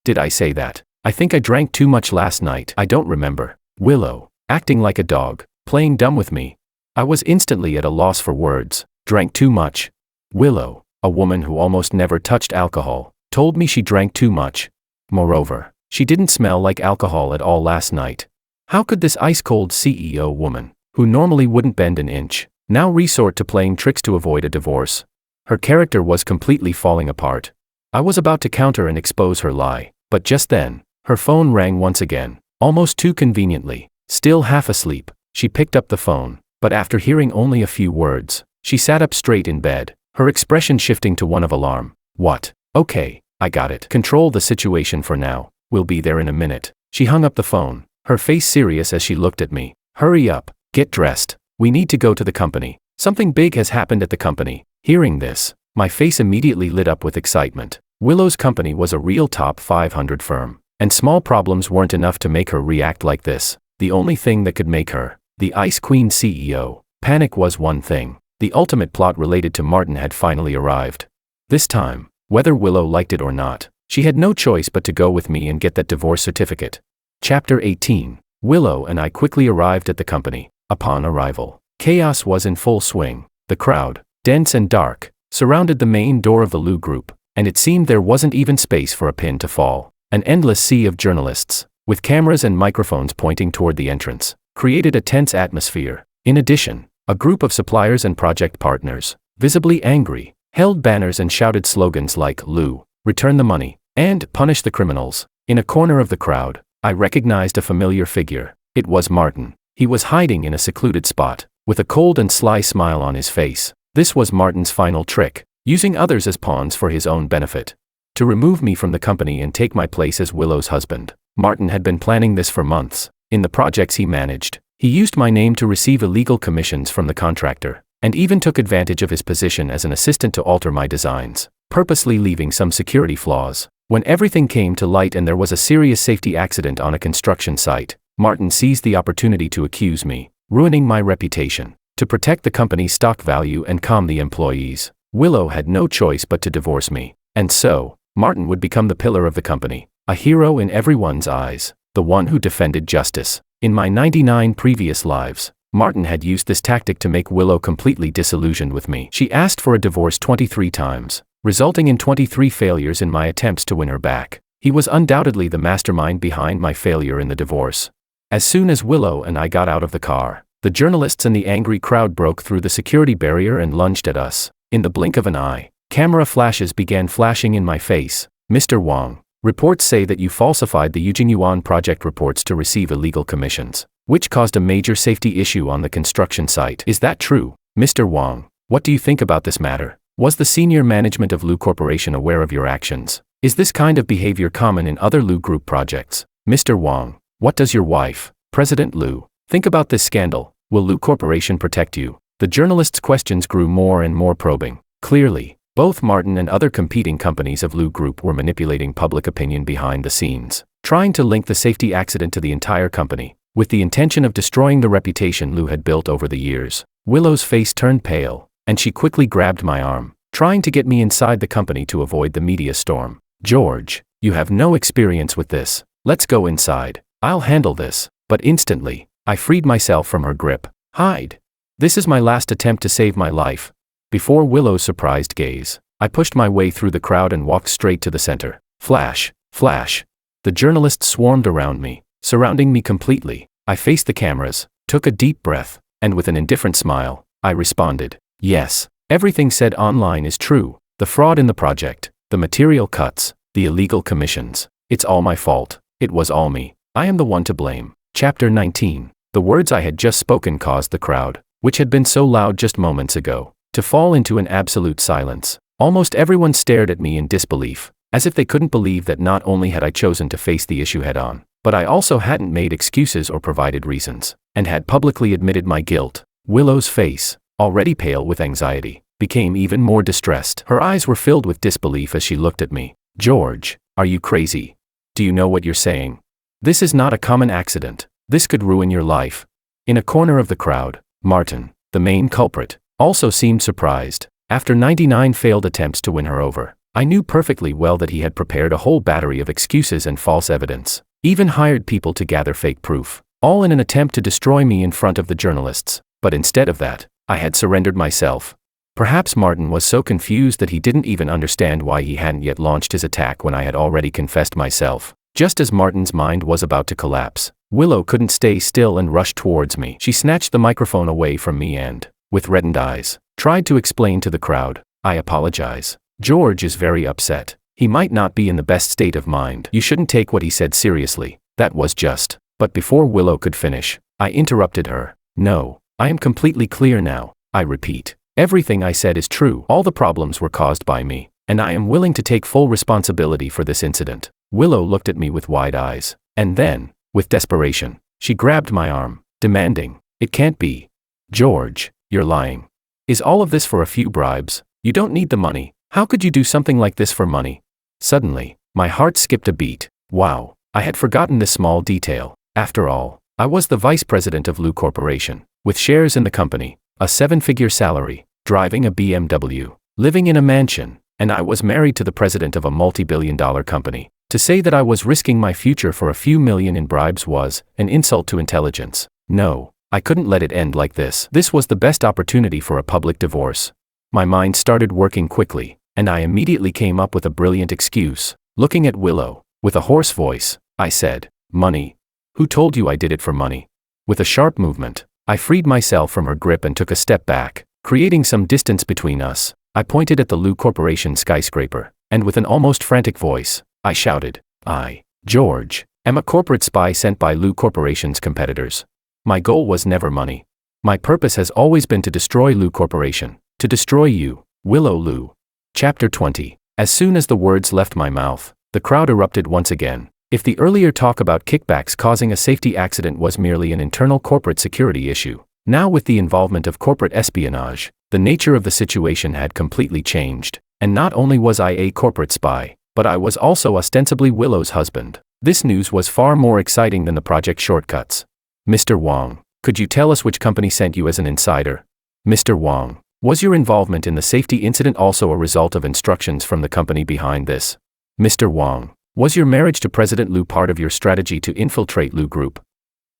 Did I say that? I think I drank too much last night. I don't remember. Willow, acting like a dog, playing dumb with me. I was instantly at a loss for words. Drank too much. Willow, a woman who almost never touched alcohol, told me she drank too much. Moreover, she didn't smell like alcohol at all last night. How could this ice-cold CEO woman, who normally wouldn't bend an inch, now resort to playing tricks to avoid a divorce? Her character was completely falling apart. I was about to counter and expose her lie, but just then, her phone rang once again, almost too conveniently. Still half asleep, she picked up the phone, but after hearing only a few words, she sat up straight in bed, her expression shifting to one of alarm. What? Okay, I got it. Control the situation for now, we'll be there in a minute. She hung up the phone, her face serious as she looked at me. Hurry up, get dressed, we need to go to the company. Something big has happened at the company. Hearing this, my face immediately lit up with excitement. Willow's company was a real top 500 firm, and small problems weren't enough to make her react like this. The only thing that could make her, the Ice Queen CEO, panic was one thing. The ultimate plot related to Martin had finally arrived. This time, whether Willow liked it or not, she had no choice but to go with me and get that divorce certificate. Chapter 18. Willow and I quickly arrived at the company. Upon arrival, chaos was in full swing. The crowd, dense and dark, surrounded the main door of the Lu Group, and it seemed there wasn't even space for a pin to fall. An endless sea of journalists, with cameras and microphones pointing toward the entrance, created a tense atmosphere. In addition, a group of suppliers and project partners, visibly angry, held banners and shouted slogans like "Lu, return the money," and "Punish the criminals." In a corner of the crowd, I recognized a familiar figure. It was Martin. He was hiding in a secluded spot, with a cold and sly smile on his face. This was Martin's final trick, using others as pawns for his own benefit. To remove me from the company and take my place as Willow's husband. Martin had been planning this for months. In the projects he managed, he used my name to receive illegal commissions from the contractor, and even took advantage of his position as an assistant to alter my designs, purposely leaving some security flaws. When everything came to light and there was a serious safety accident on a construction site, Martin seized the opportunity to accuse me, ruining my reputation. To protect the company's stock value and calm the employees, Willow had no choice but to divorce me. And so, Martin would become the pillar of the company, a hero in everyone's eyes, the one who defended justice. In my 99 previous lives, Martin had used this tactic to make Willow completely disillusioned with me. She asked for a divorce 23 times, resulting in 23 failures in my attempts to win her back. He was undoubtedly the mastermind behind my failure in the divorce. As soon as Willow and I got out of the car, the journalists and the angry crowd broke through the security barrier and lunged at us. In the blink of an eye, camera flashes began flashing in my face. Mr. Wang, reports say that you falsified the Eugene Yuan project reports to receive illegal commissions, which caused a major safety issue on the construction site. Is that true? Mr. Wang, what do you think about this matter? Was the senior management of Lu Corporation aware of your actions? Is this kind of behavior common in other Lu Group projects? Mr. Wang, what does your wife, President Lu, think about this scandal? Will Lu Corporation protect you? The journalists' questions grew more and more probing. Clearly, both Martin and other competing companies of Lu Group were manipulating public opinion behind the scenes, trying to link the safety accident to the entire company, with the intention of destroying the reputation Lu had built over the years. Willow's face turned pale, and she quickly grabbed my arm, trying to get me inside the company to avoid the media storm. George, you have no experience with this. Let's go inside. I'll handle this. But instantly, I freed myself from her grip. Hide. This is my last attempt to save my life. Before Willow's surprised gaze, I pushed my way through the crowd and walked straight to the center. Flash, flash. The journalists swarmed around me, surrounding me completely. I faced the cameras, took a deep breath, and with an indifferent smile, I responded, yes, everything said online is true. The fraud in the project, the material cuts, the illegal commissions. It's all my fault. It was all me. I am the one to blame. Chapter 19. The words I had just spoken caused the crowd, which had been so loud just moments ago, to fall into an absolute silence. Almost everyone stared at me in disbelief, as if they couldn't believe that not only had I chosen to face the issue head-on, but I also hadn't made excuses or provided reasons, and had publicly admitted my guilt. Willow's face, already pale with anxiety, became even more distressed. Her eyes were filled with disbelief as she looked at me. George, are you crazy? Do you know what you're saying? This is not a common accident. This could ruin your life. In a corner of the crowd, Martin, the main culprit, also seemed surprised. After 99 failed attempts to win her over, I knew perfectly well that he had prepared a whole battery of excuses and false evidence, even hired people to gather fake proof, all in an attempt to destroy me in front of the journalists. But instead of that, I had surrendered myself. Perhaps Martin was so confused that he didn't even understand why he hadn't yet launched his attack when I had already confessed myself. Just as Martin's mind was about to collapse, Willow couldn't stay still and rushed towards me. She snatched the microphone away from me and, with reddened eyes, tried to explain to the crowd, "I apologize. George is very upset. He might not be in the best state of mind. You shouldn't take what he said seriously. That was just." But before Willow could finish, I interrupted her. "No, I am completely clear now. I repeat, everything I said is true. All the problems were caused by me, and I am willing to take full responsibility for this incident." Willow looked at me with wide eyes, and then, with desperation, she grabbed my arm, demanding, "It can't be. George, you're lying. Is all of this for a few bribes? You don't need the money. How could you do something like this for money?" Suddenly, my heart skipped a beat. Wow, I had forgotten this small detail. After all, I was the vice president of Lou Corporation, with shares in the company, a 7-figure salary, driving a BMW, living in a mansion, and I was married to the president of a multi-billion-dollar company. To say that I was risking my future for a few million in bribes was an insult to intelligence. No, I couldn't let it end like this. This was the best opportunity for a public divorce. My mind started working quickly, and I immediately came up with a brilliant excuse. Looking at Willow, with a hoarse voice, I said, "Money. Who told you I did it for money?" With a sharp movement, I freed myself from her grip and took a step back, creating some distance between us. I pointed at the Lou Corporation skyscraper, and with an almost frantic voice, I shouted, "I, George, am a corporate spy sent by Lou Corporation's competitors. My goal was never money. My purpose has always been to destroy Lou Corporation, to destroy you, Willow Lou." Chapter 20. As soon as the words left my mouth, the crowd erupted once again. If the earlier talk about kickbacks causing a safety accident was merely an internal corporate security issue, now with the involvement of corporate espionage, the nature of the situation had completely changed. And not only was I a corporate spy, but I was also ostensibly Willow's husband. This news was far more exciting than the project shortcuts. "Mr. Wong, could you tell us which company sent you as an insider? Mr. Wong, was your involvement in the safety incident also a result of instructions from the company behind this? Mr. Wong, was your marriage to President Liu part of your strategy to infiltrate Liu Group?"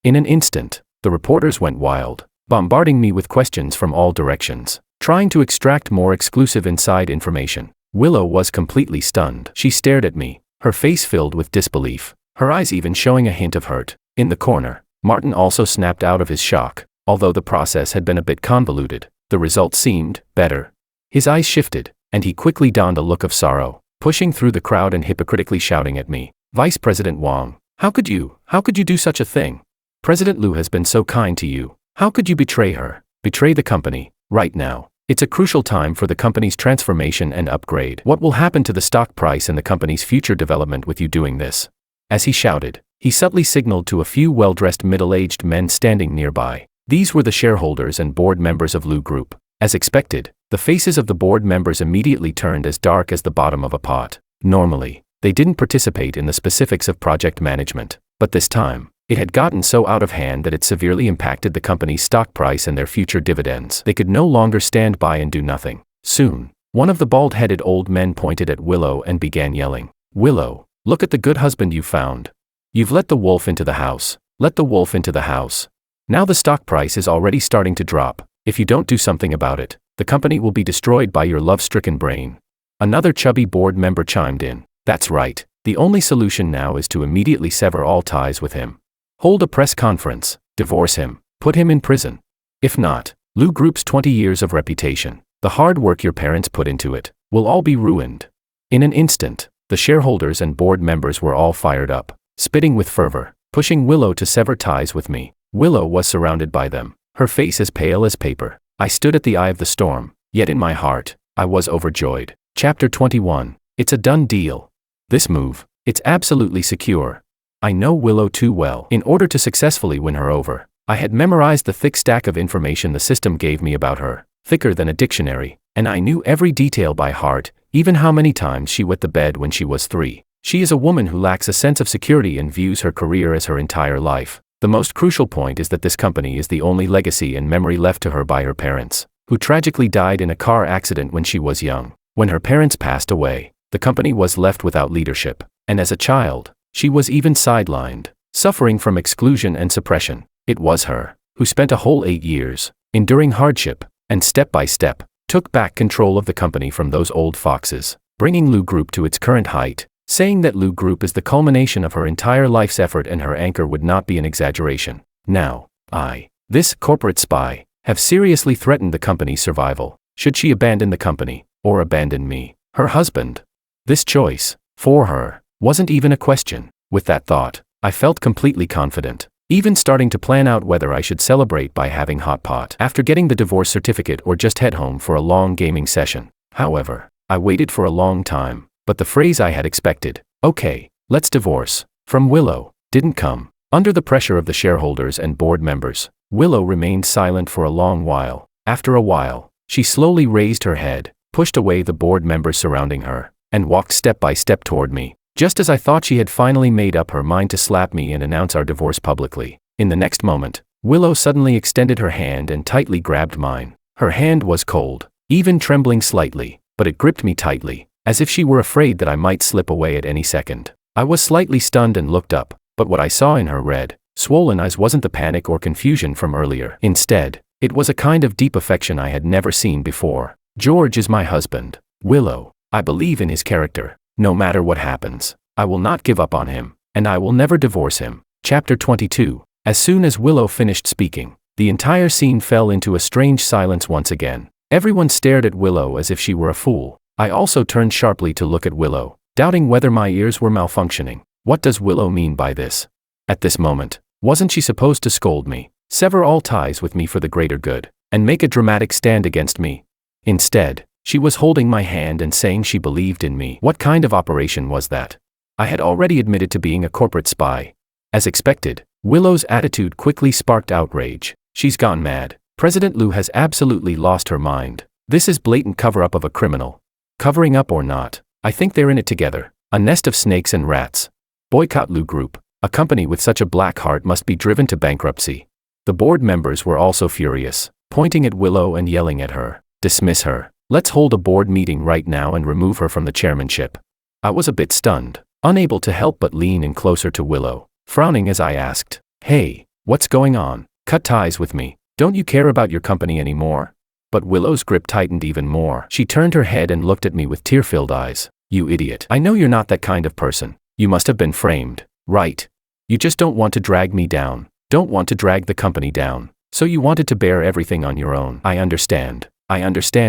In an instant, the reporters went wild, bombarding me with questions from all directions, trying to extract more exclusive inside information. Willow was completely stunned. She stared at me, her face filled with disbelief, her eyes even showing a hint of hurt. In the corner, Martin also snapped out of his shock. Although the process had been a bit convoluted, the result seemed better. His eyes shifted, and he quickly donned a look of sorrow, pushing through the crowd and hypocritically shouting at me, "Vice President Wong, how could you do such a thing? President Liu has been so kind to you. How could you betray her, betray the company, right now? It's a crucial time for the company's transformation and upgrade. What will happen to the stock price and the company's future development with you doing this?" As he shouted, he subtly signaled to a few well-dressed middle-aged men standing nearby. These were the shareholders and board members of Liu Group. As expected, the faces of the board members immediately turned as dark as the bottom of a pot. Normally, they didn't participate in the specifics of project management, but this time, it had gotten so out of hand that it severely impacted the company's stock price and their future dividends. They could no longer stand by and do nothing. Soon, one of the bald-headed old men pointed at Willow and began yelling, "Willow, look at the good husband you found. You've let the wolf into the house. Let the wolf into the house. Now the stock price is already starting to drop. If you don't do something about it, the company will be destroyed by your love-stricken brain." Another chubby board member chimed in, "That's right. The only solution now is to immediately sever all ties with him. Hold a press conference, divorce him, put him in prison. If not, Liu Group's 20 years of reputation, the hard work your parents put into it, will all be ruined." In an instant, the shareholders and board members were all fired up, spitting with fervor, pushing Willow to sever ties with me. Willow was surrounded by them, her face as pale as paper. I stood at the eye of the storm, yet in my heart, I was overjoyed. Chapter 21. It's a done deal. This move, it's absolutely secure. I know Willow too well. In order to successfully win her over, I had memorized the thick stack of information the system gave me about her, thicker than a dictionary, and I knew every detail by heart, even how many times she wet the bed when she was 3. She is a woman who lacks a sense of security and views her career as her entire life. The most crucial point is that this company is the only legacy and memory left to her by her parents, who tragically died in a car accident when she was young. When her parents passed away, the company was left without leadership, and as a child, she was even sidelined, suffering from exclusion and suppression. It was her who spent a whole 8 years, enduring hardship, and step by step, took back control of the company from those old foxes, bringing Lu Group to its current height, saying that Lu Group is the culmination of her entire life's effort and her anchor would not be an exaggeration. Now, I, this corporate spy, have seriously threatened the company's survival. Should she abandon the company, or abandon me, her husband? This choice, for her, wasn't even a question. With that thought, I felt completely confident, even starting to plan out whether I should celebrate by having hot pot after getting the divorce certificate or just head home for a long gaming session. However, I waited for a long time, but the phrase I had expected, "Okay, let's divorce," from Willow, didn't come. Under the pressure of the shareholders and board members, Willow remained silent for a long while. After a while, she slowly raised her head, pushed away the board members surrounding her, and walked step by step toward me. Just as I thought she had finally made up her mind to slap me and announce our divorce publicly, in the next moment, Willow suddenly extended her hand and tightly grabbed mine. Her hand was cold, even trembling slightly, but it gripped me tightly, as if she were afraid that I might slip away at any second. I was slightly stunned and looked up, but what I saw in her red, swollen eyes wasn't the panic or confusion from earlier. Instead, it was a kind of deep affection I had never seen before. "George is my husband, Willow. I believe in his character. No matter what happens, I will not give up on him, and I will never divorce him." Chapter 22. As soon as Willow finished speaking, the entire scene fell into a strange silence once again. Everyone stared at Willow as if she were a fool. I also turned sharply to look at Willow, doubting whether my ears were malfunctioning. What does Willow mean by this? At this moment, wasn't she supposed to scold me, sever all ties with me for the greater good, and make a dramatic stand against me? Instead, she was holding my hand and saying she believed in me. What kind of operation was that? I had already admitted to being a corporate spy. As expected, Willow's attitude quickly sparked outrage. She's gone mad. President Lu has absolutely lost her mind. This is blatant cover-up of a criminal. Covering up or not, I think they're in it together. A nest of snakes and rats. Boycott Lu Group. A company with such a black heart must be driven to bankruptcy. The board members were also furious, pointing at Willow and yelling at her. "Dismiss her. Let's hold a board meeting right now and remove her from the chairmanship." I was a bit stunned, unable to help but lean in closer to Willow, frowning as I asked, "Hey, what's going on? Cut ties with me. Don't you care about your company anymore?" But Willow's grip tightened even more. She turned her head and looked at me with tear-filled eyes. "You idiot. I know you're not that kind of person. You must have been framed, right? You just don't want to drag me down, don't want to drag the company down, so you wanted to bear everything on your own. I understand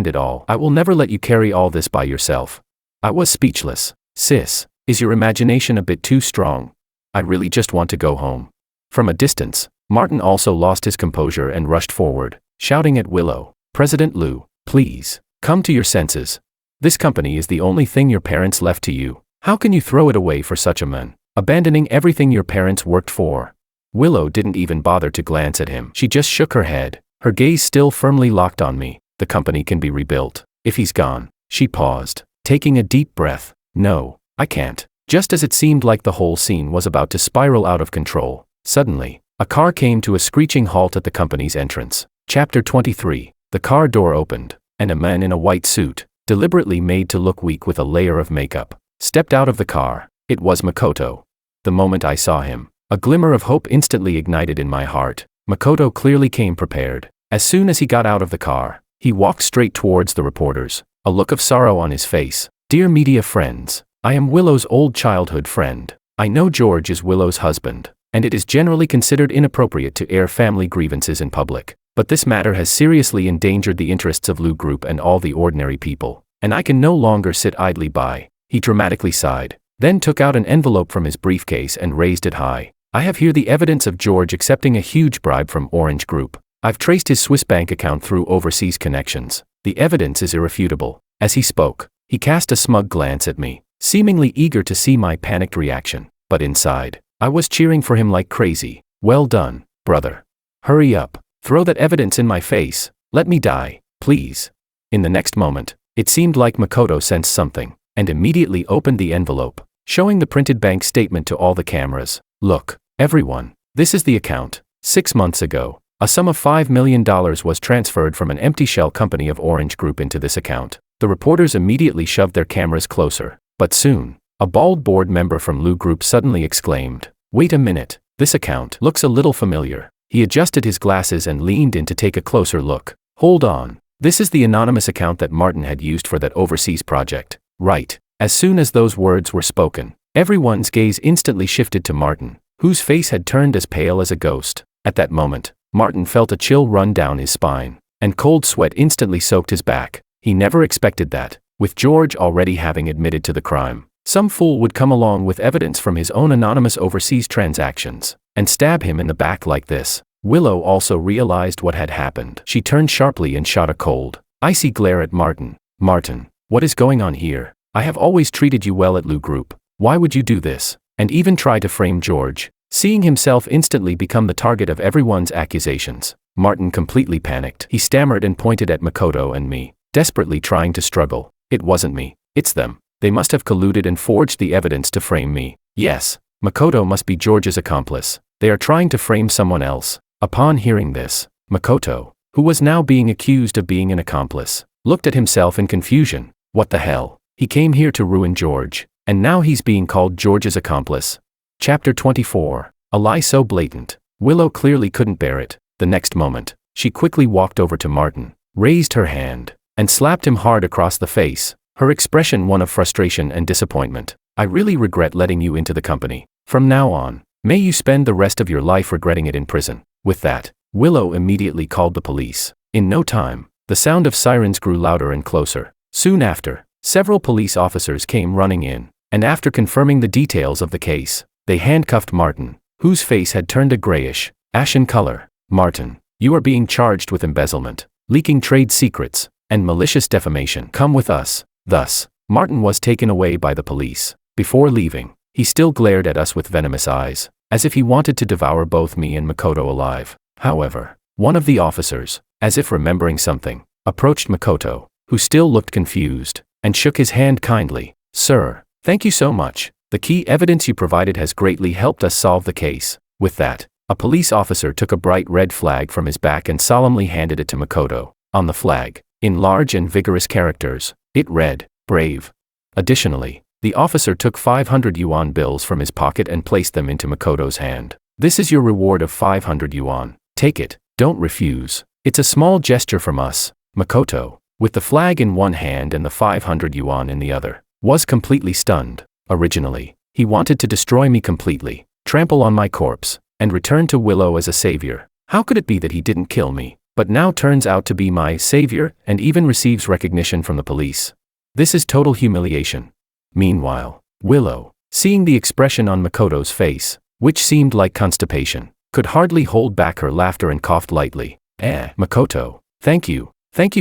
it all. I will never let you carry all this by yourself." I was speechless. "Sis, is your imagination a bit too strong? I really just want to go home." From a distance, Martin also lost his composure and rushed forward, shouting at Willow, "President Lu, please, come to your senses. This company is the only thing your parents left to you. How can you throw it away for such a man, abandoning everything your parents worked for?" Willow didn't even bother to glance at him. She just shook her head, her gaze still firmly locked on me. "The company can be rebuilt. If he's gone." She paused, taking a deep breath. "No, I can't." Just as it seemed like the whole scene was about to spiral out of control, suddenly, a car came to a screeching halt at the company's entrance. Chapter 23. The car door opened, and a man in a white suit, deliberately made to look weak with a layer of makeup, stepped out of the car. It was Makoto. The moment I saw him, a glimmer of hope instantly ignited in my heart. Makoto clearly came prepared. As soon as he got out of the car, he walked straight towards the reporters, a look of sorrow on his face. "Dear media friends, I am Willow's old childhood friend. I know George is Willow's husband, and it is generally considered inappropriate to air family grievances in public. But this matter has seriously endangered the interests of Lu Group and all the ordinary people, and I can no longer sit idly by." He dramatically sighed, then took out an envelope from his briefcase and raised it high. "I have here the evidence of George accepting a huge bribe from Orange Group. I've traced his Swiss bank account through overseas connections. The evidence is irrefutable." As he spoke, he cast a smug glance at me, seemingly eager to see my panicked reaction. But inside, I was cheering for him like crazy. "Well done, brother. Hurry up. Throw that evidence in my face. Let me die, please." In the next moment, it seemed like Makoto sensed something, and immediately opened the envelope, showing the printed bank statement to all the cameras. "Look, everyone, this is the account. 6 months ago, a sum of $5 million was transferred from an empty shell company of Orange Group into this account." The reporters immediately shoved their cameras closer, But soon, a bald board member from Lu Group suddenly exclaimed, "Wait a minute, this account looks a little familiar." He adjusted his glasses and leaned in to take a closer look. "Hold on, this is the anonymous account that Martin had used for that overseas project, right?" As soon as those words were spoken, everyone's gaze instantly shifted to Martin, whose face had turned as pale as a ghost. At that moment, Martin felt a chill run down his spine, and cold sweat instantly soaked his back. He never expected that, with George already having admitted to the crime, some fool would come along with evidence from his own anonymous overseas transactions and stab him in the back like this. Willow also realized what had happened. She turned sharply and shot a cold, icy glare at Martin. "Martin, what is going on here? I have always treated you well at Lu Group. Why would you do this?" And even try to frame George. Seeing himself instantly become the target of everyone's accusations, Martin completely panicked. He stammered and pointed at Makoto and me, desperately trying to struggle. "It wasn't me, it's them. They must have colluded and forged the evidence to frame me. Yes, Makoto must be George's accomplice. They are trying to frame someone else." Upon hearing this, Makoto, who was now being accused of being an accomplice, looked at himself in confusion. What the hell? He came here to ruin George, and now he's being called George's accomplice. Chapter 24. A lie so blatant, Willow clearly couldn't bear it. The next moment, she quickly walked over to Martin, raised her hand, and slapped him hard across the face, her expression one of frustration and disappointment. "I really regret letting you into the company. From now on, may you spend the rest of your life regretting it in prison." With that, Willow immediately called the police. In no time, the sound of sirens grew louder and closer. Soon after, several police officers came running in, and after confirming the details of the case, they handcuffed Martin, whose face had turned a grayish, ashen color. "Martin, you are being charged with embezzlement, leaking trade secrets, and malicious defamation. Come with us." Thus, Martin was taken away by the police. Before leaving, he still glared at us with venomous eyes, as if he wanted to devour both me and Makoto alive. However, one of the officers, as if remembering something, approached Makoto, who still looked confused, and shook his hand kindly. "Sir, thank you so much. The key evidence you provided has greatly helped us solve the case." With that, a police officer took a bright red flag from his back and solemnly handed it to Makoto. On the flag, in large and vigorous characters, it read, "Brave." Additionally, the officer took 500 yuan bills from his pocket and placed them into Makoto's hand. "This is your reward of 500 yuan. Take it, don't refuse. It's a small gesture from us." Makoto, with the flag in one hand and the 500 yuan in the other, was completely stunned. Originally, he wanted to destroy me completely, trample on my corpse, and return to Willow as a savior. How could it be that he didn't kill me, but now turns out to be my savior and even receives recognition from the police? This is total humiliation. Meanwhile, Willow, seeing the expression on Makoto's face, which seemed like constipation, could hardly hold back her laughter and coughed lightly. Makoto, thank you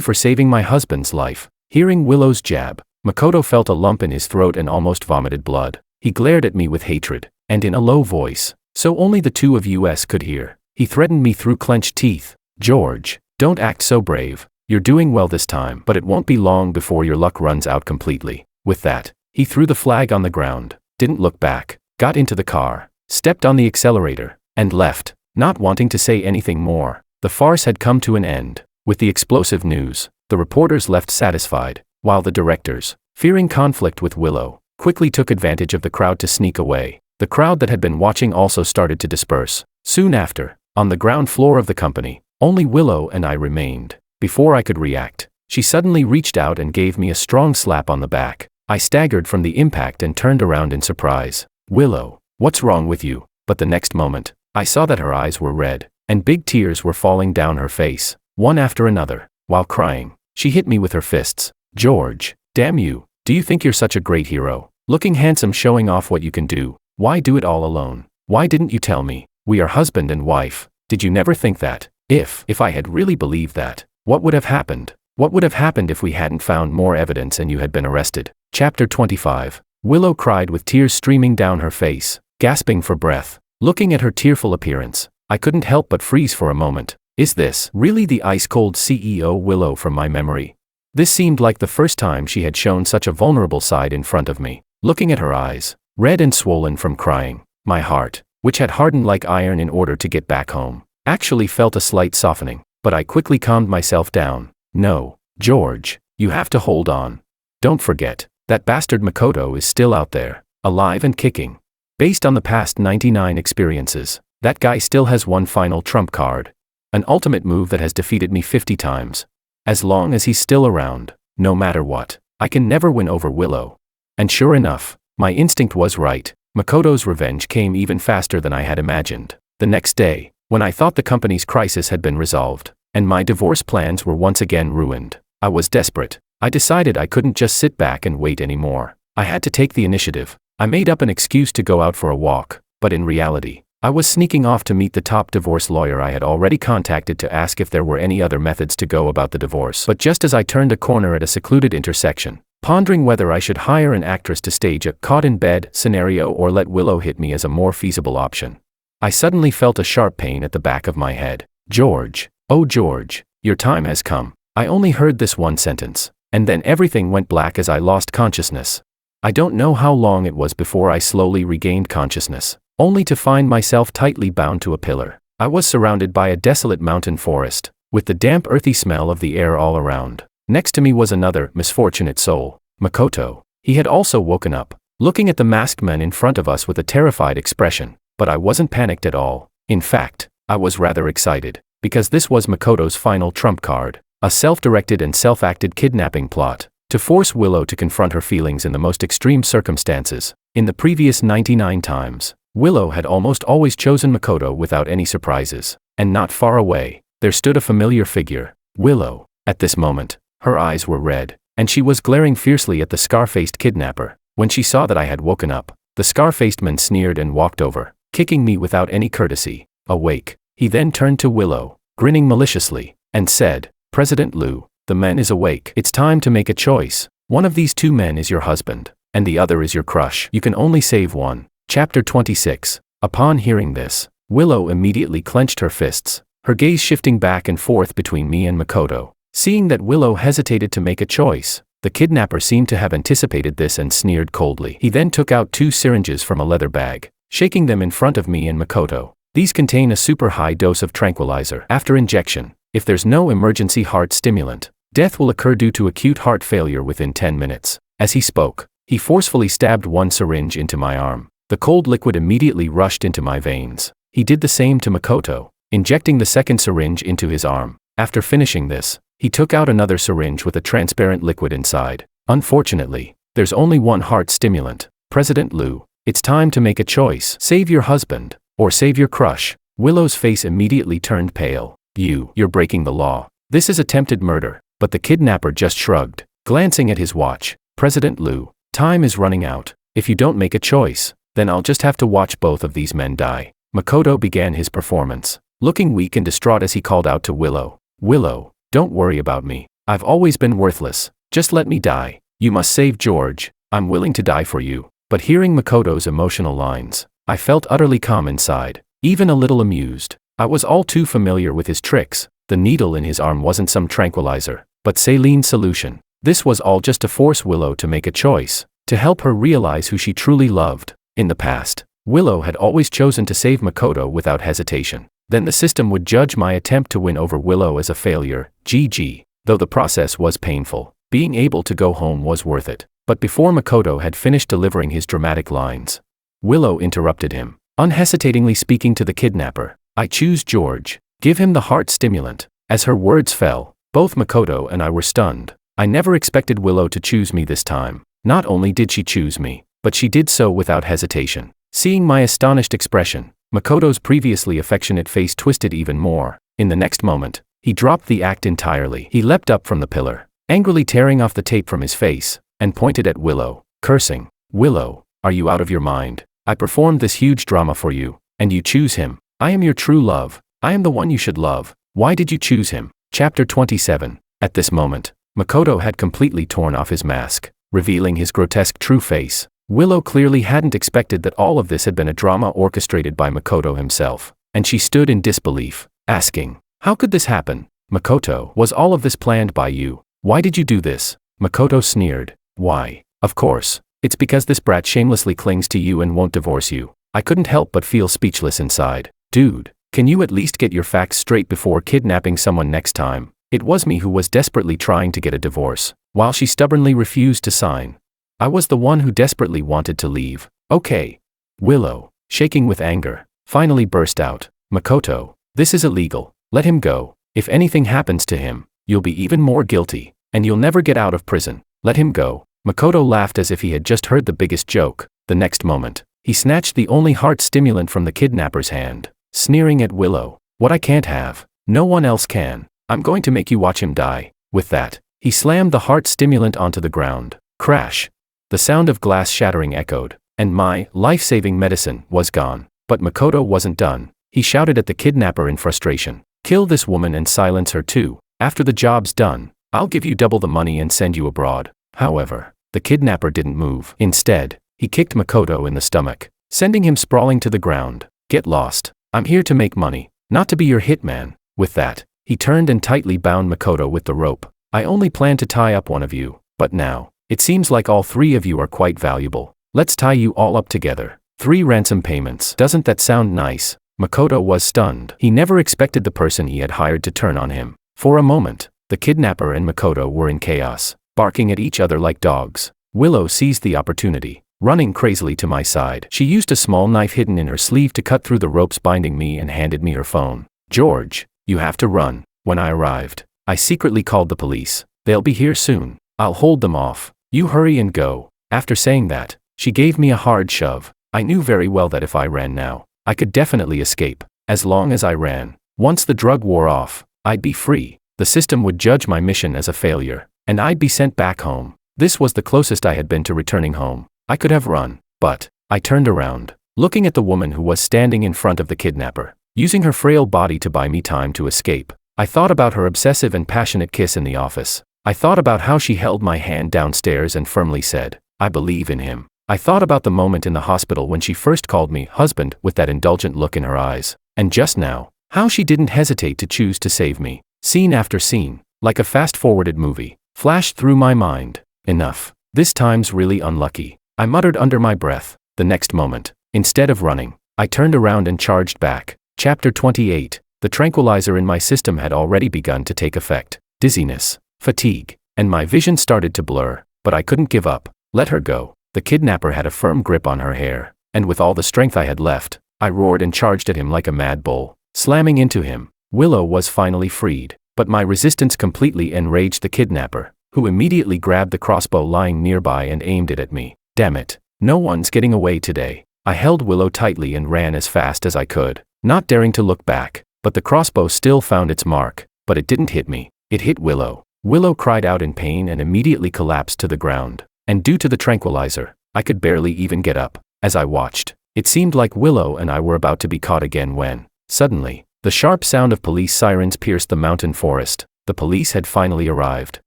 for saving my husband's life." Hearing Willow's jab, Makoto felt a lump in his throat and almost vomited blood. He glared at me with hatred, and in a low voice, so only the two of us could hear, he threatened me through clenched teeth. "George, don't act so brave. You're doing well this time, but it won't be long before your luck runs out completely." With that, he threw the flag on the ground, didn't look back, got into the car, stepped on the accelerator, and left, not wanting to say anything more. The farce had come to an end. With the explosive news, the reporters left satisfied, while the directors, fearing conflict with Willow, quickly took advantage of the crowd to sneak away. The crowd that had been watching also started to disperse. Soon after, on the ground floor of the company, only Willow and I remained. Before I could react, she suddenly reached out and gave me a strong slap on the back. I staggered from the impact and turned around in surprise. "Willow, what's wrong with you?" But the next moment, I saw that her eyes were red, and big tears were falling down her face, one after another. While crying, she hit me with her fists. "George, damn you, do you think you're such a great hero? Looking handsome, showing off what you can do. Why do it all alone? Why didn't you tell me? We are husband and wife. Did you never think that? If I had really believed that, what would have happened? What would have happened if we hadn't found more evidence and you had been arrested?" Chapter 25. Willow cried with tears streaming down her face, gasping for breath. Looking at her tearful appearance, I couldn't help but freeze for a moment. Is this really the ice-cold CEO Willow from my memory? This seemed like the first time she had shown such a vulnerable side in front of me. Looking at her eyes, red and swollen from crying, my heart, which had hardened like iron in order to get back home, actually felt a slight softening, but I quickly calmed myself down. "No, George, you have to hold on. Don't forget, That bastard Makoto is still out there, alive and kicking. Based on the past 99 experiences, that guy still has one final trump card. An ultimate move that has defeated me 50 times. As long as he's still around, no matter what, I can never win over Willow. And sure enough, my instinct was right. Makoto's revenge came even faster than I had imagined. The next day, when I thought the company's crisis had been resolved, and my divorce plans were once again ruined, I was desperate. I decided I couldn't just sit back and wait anymore. I had to take the initiative. I made up an excuse to go out for a walk, but in reality, I was sneaking off to meet the top divorce lawyer I had already contacted to ask if there were any other methods to go about the divorce. But just as I turned a corner at a secluded intersection, pondering whether I should hire an actress to stage a caught-in-bed scenario or let Willow hit me as a more feasible option, I suddenly felt a sharp pain at the back of my head. George, oh George, your time has come. I only heard this one sentence, and then everything went black as I lost consciousness. I don't know how long it was before I slowly regained consciousness, only to find myself tightly bound to a pillar. I was surrounded by a desolate mountain forest, with the damp earthy smell of the air all around. Next to me was another misfortunate soul, Makoto. He had also woken up, looking at the masked men in front of us with a terrified expression. But I wasn't panicked at all. In fact, I was rather excited, because this was Makoto's final trump card, a self-directed and self-acted kidnapping plot, to force Willow to confront her feelings in the most extreme circumstances. In the previous 99 times, Willow had almost always chosen Makoto without any surprises, and not far away, there stood a familiar figure, Willow. At this moment, her eyes were red, and she was glaring fiercely at the scar-faced kidnapper. When she saw that I had woken up, the scar-faced man sneered and walked over, kicking me without any courtesy. Awake, he then turned to Willow, grinning maliciously, and said, "President Liu, the man is awake. It's time to make a choice. One of these two men is your husband, and the other is your crush. You can only save one." Chapter 26. Upon hearing this, Willow immediately clenched her fists, her gaze shifting back and forth between me and Makoto. Seeing that Willow hesitated to make a choice, the kidnapper seemed to have anticipated this and sneered coldly. He then took out 2 syringes from a leather bag, shaking them in front of me and Makoto. These contain a super high dose of tranquilizer. After injection, if there's no emergency heart stimulant, death will occur due to acute heart failure within 10 minutes. As he spoke, he forcefully stabbed one syringe into my arm. The cold liquid immediately rushed into my veins. He did the same to Makoto, injecting the second syringe into his arm. After finishing this, he took out another syringe with a transparent liquid inside. Unfortunately, there's only one heart stimulant. President Liu, it's time to make a choice. Save your husband, or save your crush. Willow's face immediately turned pale. You're breaking the law. This is attempted murder. But the kidnapper just shrugged, glancing at his watch. President Liu, time is running out. If you don't make a choice, then I'll just have to watch both of these men die. Makoto began his performance, looking weak and distraught as he called out to Willow. Willow, don't worry about me. I've always been worthless. Just let me die. You must save George. I'm willing to die for you. But hearing Makoto's emotional lines, I felt utterly calm inside, even a little amused. I was all too familiar with his tricks. The needle in his arm wasn't some tranquilizer, but saline solution. This was all just to force Willow to make a choice, to help her realize who she truly loved. In the past, Willow had always chosen to save Makoto without hesitation. Then the system would judge my attempt to win over Willow as a failure. GG. Though the process was painful, being able to go home was worth it. But before Makoto had finished delivering his dramatic lines, Willow interrupted him, unhesitatingly speaking to the kidnapper. "I choose George. Give him the heart stimulant." As her words fell, both Makoto and I were stunned. I never expected Willow to choose me this time. Not only did she choose me, but she did so without hesitation. Seeing my astonished expression, Makoto's previously affectionate face twisted even more. In the next moment, he dropped the act entirely. He leapt up from the pillar, angrily tearing off the tape from his face, and pointed at Willow, cursing. "Willow, are you out of your mind? I performed this huge drama for you, and you choose him. I am your true love. I am the one you should love. Why did you choose him?" Chapter 27. At this moment, Makoto had completely torn off his mask, revealing his grotesque true face. Willow clearly hadn't expected that all of this had been a drama orchestrated by Makoto himself, and she stood in disbelief, asking, "How could this happen? Makoto, was all of this planned by you? Why did you do this?" Makoto sneered. "Why, of course, it's because this brat shamelessly clings to you and won't divorce you." I couldn't help but feel speechless inside. "Dude, can you at least get your facts straight before kidnapping someone next time? It was me who was desperately trying to get a divorce, while she stubbornly refused to sign." I was the one who desperately wanted to leave. Okay. Willow, shaking with anger, finally burst out. Makoto, this is illegal. Let him go. If anything happens to him, you'll be even more guilty, and you'll never get out of prison. Let him go. Makoto laughed as if he had just heard the biggest joke. The next moment, he snatched the only heart stimulant from the kidnapper's hand, sneering at Willow. What I can't have, no one else can. I'm going to make you watch him die. With that, he slammed the heart stimulant onto the ground. Crash. The sound of glass shattering echoed, and my life-saving medicine was gone. But Makoto wasn't done. He shouted at the kidnapper in frustration. Kill this woman and silence her too. After the job's done, I'll give you double the money and send you abroad. However, the kidnapper didn't move. Instead, he kicked Makoto in the stomach, sending him sprawling to the ground. Get lost. I'm here to make money, not to be your hitman. With that, he turned and tightly bound Makoto with the rope. I only plan to tie up one of you, but now, it seems like all three of you are quite valuable. Let's tie you all up together. 3 ransom payments. Doesn't that sound nice? Makoto was stunned. He never expected the person he had hired to turn on him. For a moment, the kidnapper and Makoto were in chaos, barking at each other like dogs. Willow seized the opportunity, running crazily to my side. She used a small knife hidden in her sleeve to cut through the ropes binding me and handed me her phone. George, you have to run. When I arrived, I secretly called the police. They'll be here soon. I'll hold them off. You hurry and go. After saying that, she gave me a hard shove. I knew very well that if I ran now, I could definitely escape. As long as I ran, once the drug wore off, I'd be free. The system would judge my mission as a failure, and I'd be sent back home. This was the closest I had been to returning home. I could have run, but I turned around, looking at the woman who was standing in front of the kidnapper, using her frail body to buy me time to escape. I thought about her obsessive and passionate kiss in the office. I thought about how she held my hand downstairs and firmly said, I believe in him. I thought about the moment in the hospital when she first called me husband with that indulgent look in her eyes, and just now, how she didn't hesitate to choose to save me. Scene after scene, like a fast-forwarded movie, flashed through my mind. Enough. This time's really unlucky, I muttered under my breath. The next moment, instead of running, I turned around and charged back. Chapter 28. The tranquilizer in my system had already begun to take effect. Dizziness, fatigue, and my vision started to blur, but I couldn't give up. Let her go. The kidnapper had a firm grip on her hair, and with all the strength I had left, I roared and charged at him like a mad bull, slamming into him. Willow was finally freed, but my resistance completely enraged the kidnapper, who immediately grabbed the crossbow lying nearby and aimed it at me. Damn it, no one's getting away today. I held Willow tightly and ran as fast as I could, not daring to look back, but the crossbow still found its mark, but it didn't hit me. It hit Willow. Willow cried out in pain and immediately collapsed to the ground. And due to the tranquilizer, I could barely even get up. As I watched, it seemed like Willow and I were about to be caught again when, suddenly, the sharp sound of police sirens pierced the mountain forest. The police had finally arrived.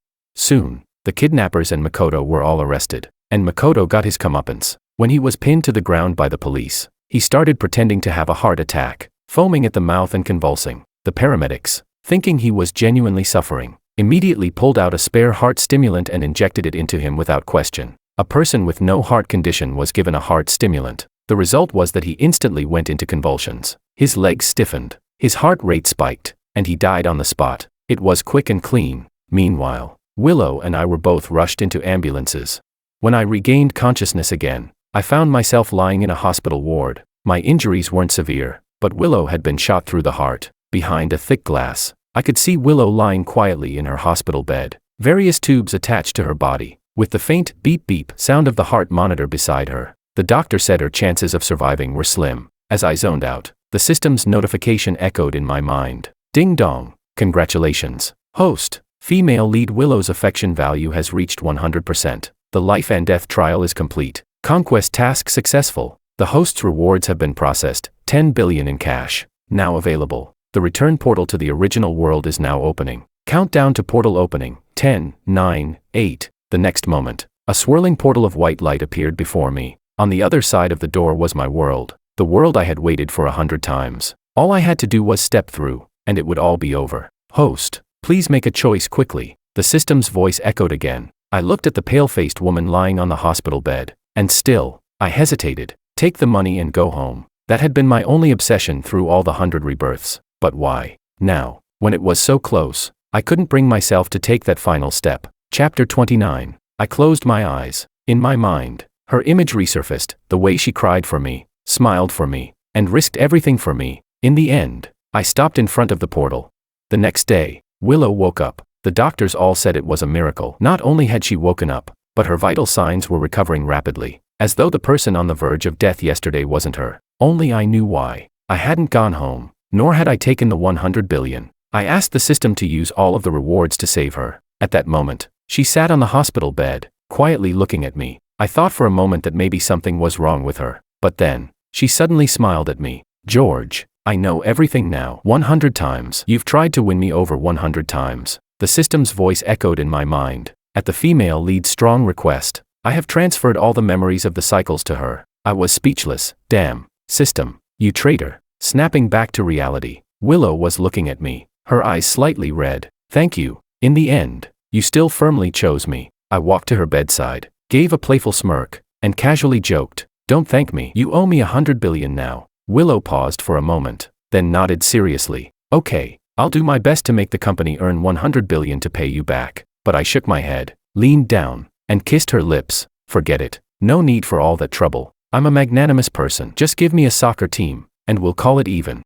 Soon, the kidnappers and Makoto were all arrested, and Makoto got his comeuppance. When he was pinned to the ground by the police, he started pretending to have a heart attack, foaming at the mouth and convulsing. The paramedics, thinking he was genuinely suffering, immediately pulled out a spare heart stimulant and injected it into him without question. A person with no heart condition was given a heart stimulant. The result was that he instantly went into convulsions. His legs stiffened, his heart rate spiked, and he died on the spot. It was quick and clean. Meanwhile, Willow and I were both rushed into ambulances. When I regained consciousness again, I found myself lying in a hospital ward. My injuries weren't severe, but Willow had been shot through the heart. Behind a thick glass, I could see Willow lying quietly in her hospital bed, various tubes attached to her body, with the faint beep-beep sound of the heart monitor beside her. The doctor said her chances of surviving were slim. As I zoned out, the system's notification echoed in my mind. Ding dong. Congratulations, host. Female lead Willow's affection value has reached 100%. The life and death trial is complete. Conquest task successful. The host's rewards have been processed. 10 billion in cash. Now available. The return portal to the original world is now opening. Countdown to portal opening. 10, 9, 8. The next moment, a swirling portal of white light appeared before me. On the other side of the door was my world. The world I had waited for 100 times. All I had to do was step through, and it would all be over. Host, please make a choice quickly. The system's voice echoed again. I looked at the pale-faced woman lying on the hospital bed, and still, I hesitated. Take the money and go home. That had been my only obsession through all the 100 rebirths. But why? Now, when it was so close, I couldn't bring myself to take that final step. Chapter 29. I closed my eyes, In my mind, her image resurfaced, the way she cried for me, smiled for me, and risked everything for me. In the end, I stopped in front of the portal. The next day, Willow woke up. The doctors all said it was a miracle. Not only had she woken up, but her vital signs were recovering rapidly, as though the person on the verge of death yesterday wasn't her. Only I knew why. I hadn't gone home, nor had I taken the 100 billion. I asked the system to use all of the rewards to save her. At that moment, she sat on the hospital bed, quietly looking at me. I thought for a moment that maybe something was wrong with her. But then, she suddenly smiled at me. George, I know everything now. 100 times. You've tried to win me over 100 times. The system's voice echoed in my mind. At the female lead's strong request, I have transferred all the memories of the cycles to her. I was speechless. Damn, system, you traitor. Snapping back to reality, Willow was looking at me, her eyes slightly red. Thank you. In the end, you still firmly chose me. I walked to her bedside, gave a playful smirk, and casually joked, don't thank me. You owe me 100 billion now. Willow paused for a moment, then nodded seriously. Okay, I'll do my best to make the company earn 100 billion to pay you back. But I shook my head, leaned down, and kissed her lips. Forget it. No need for all that trouble. I'm a magnanimous person. Just give me a soccer team, and we'll call it even.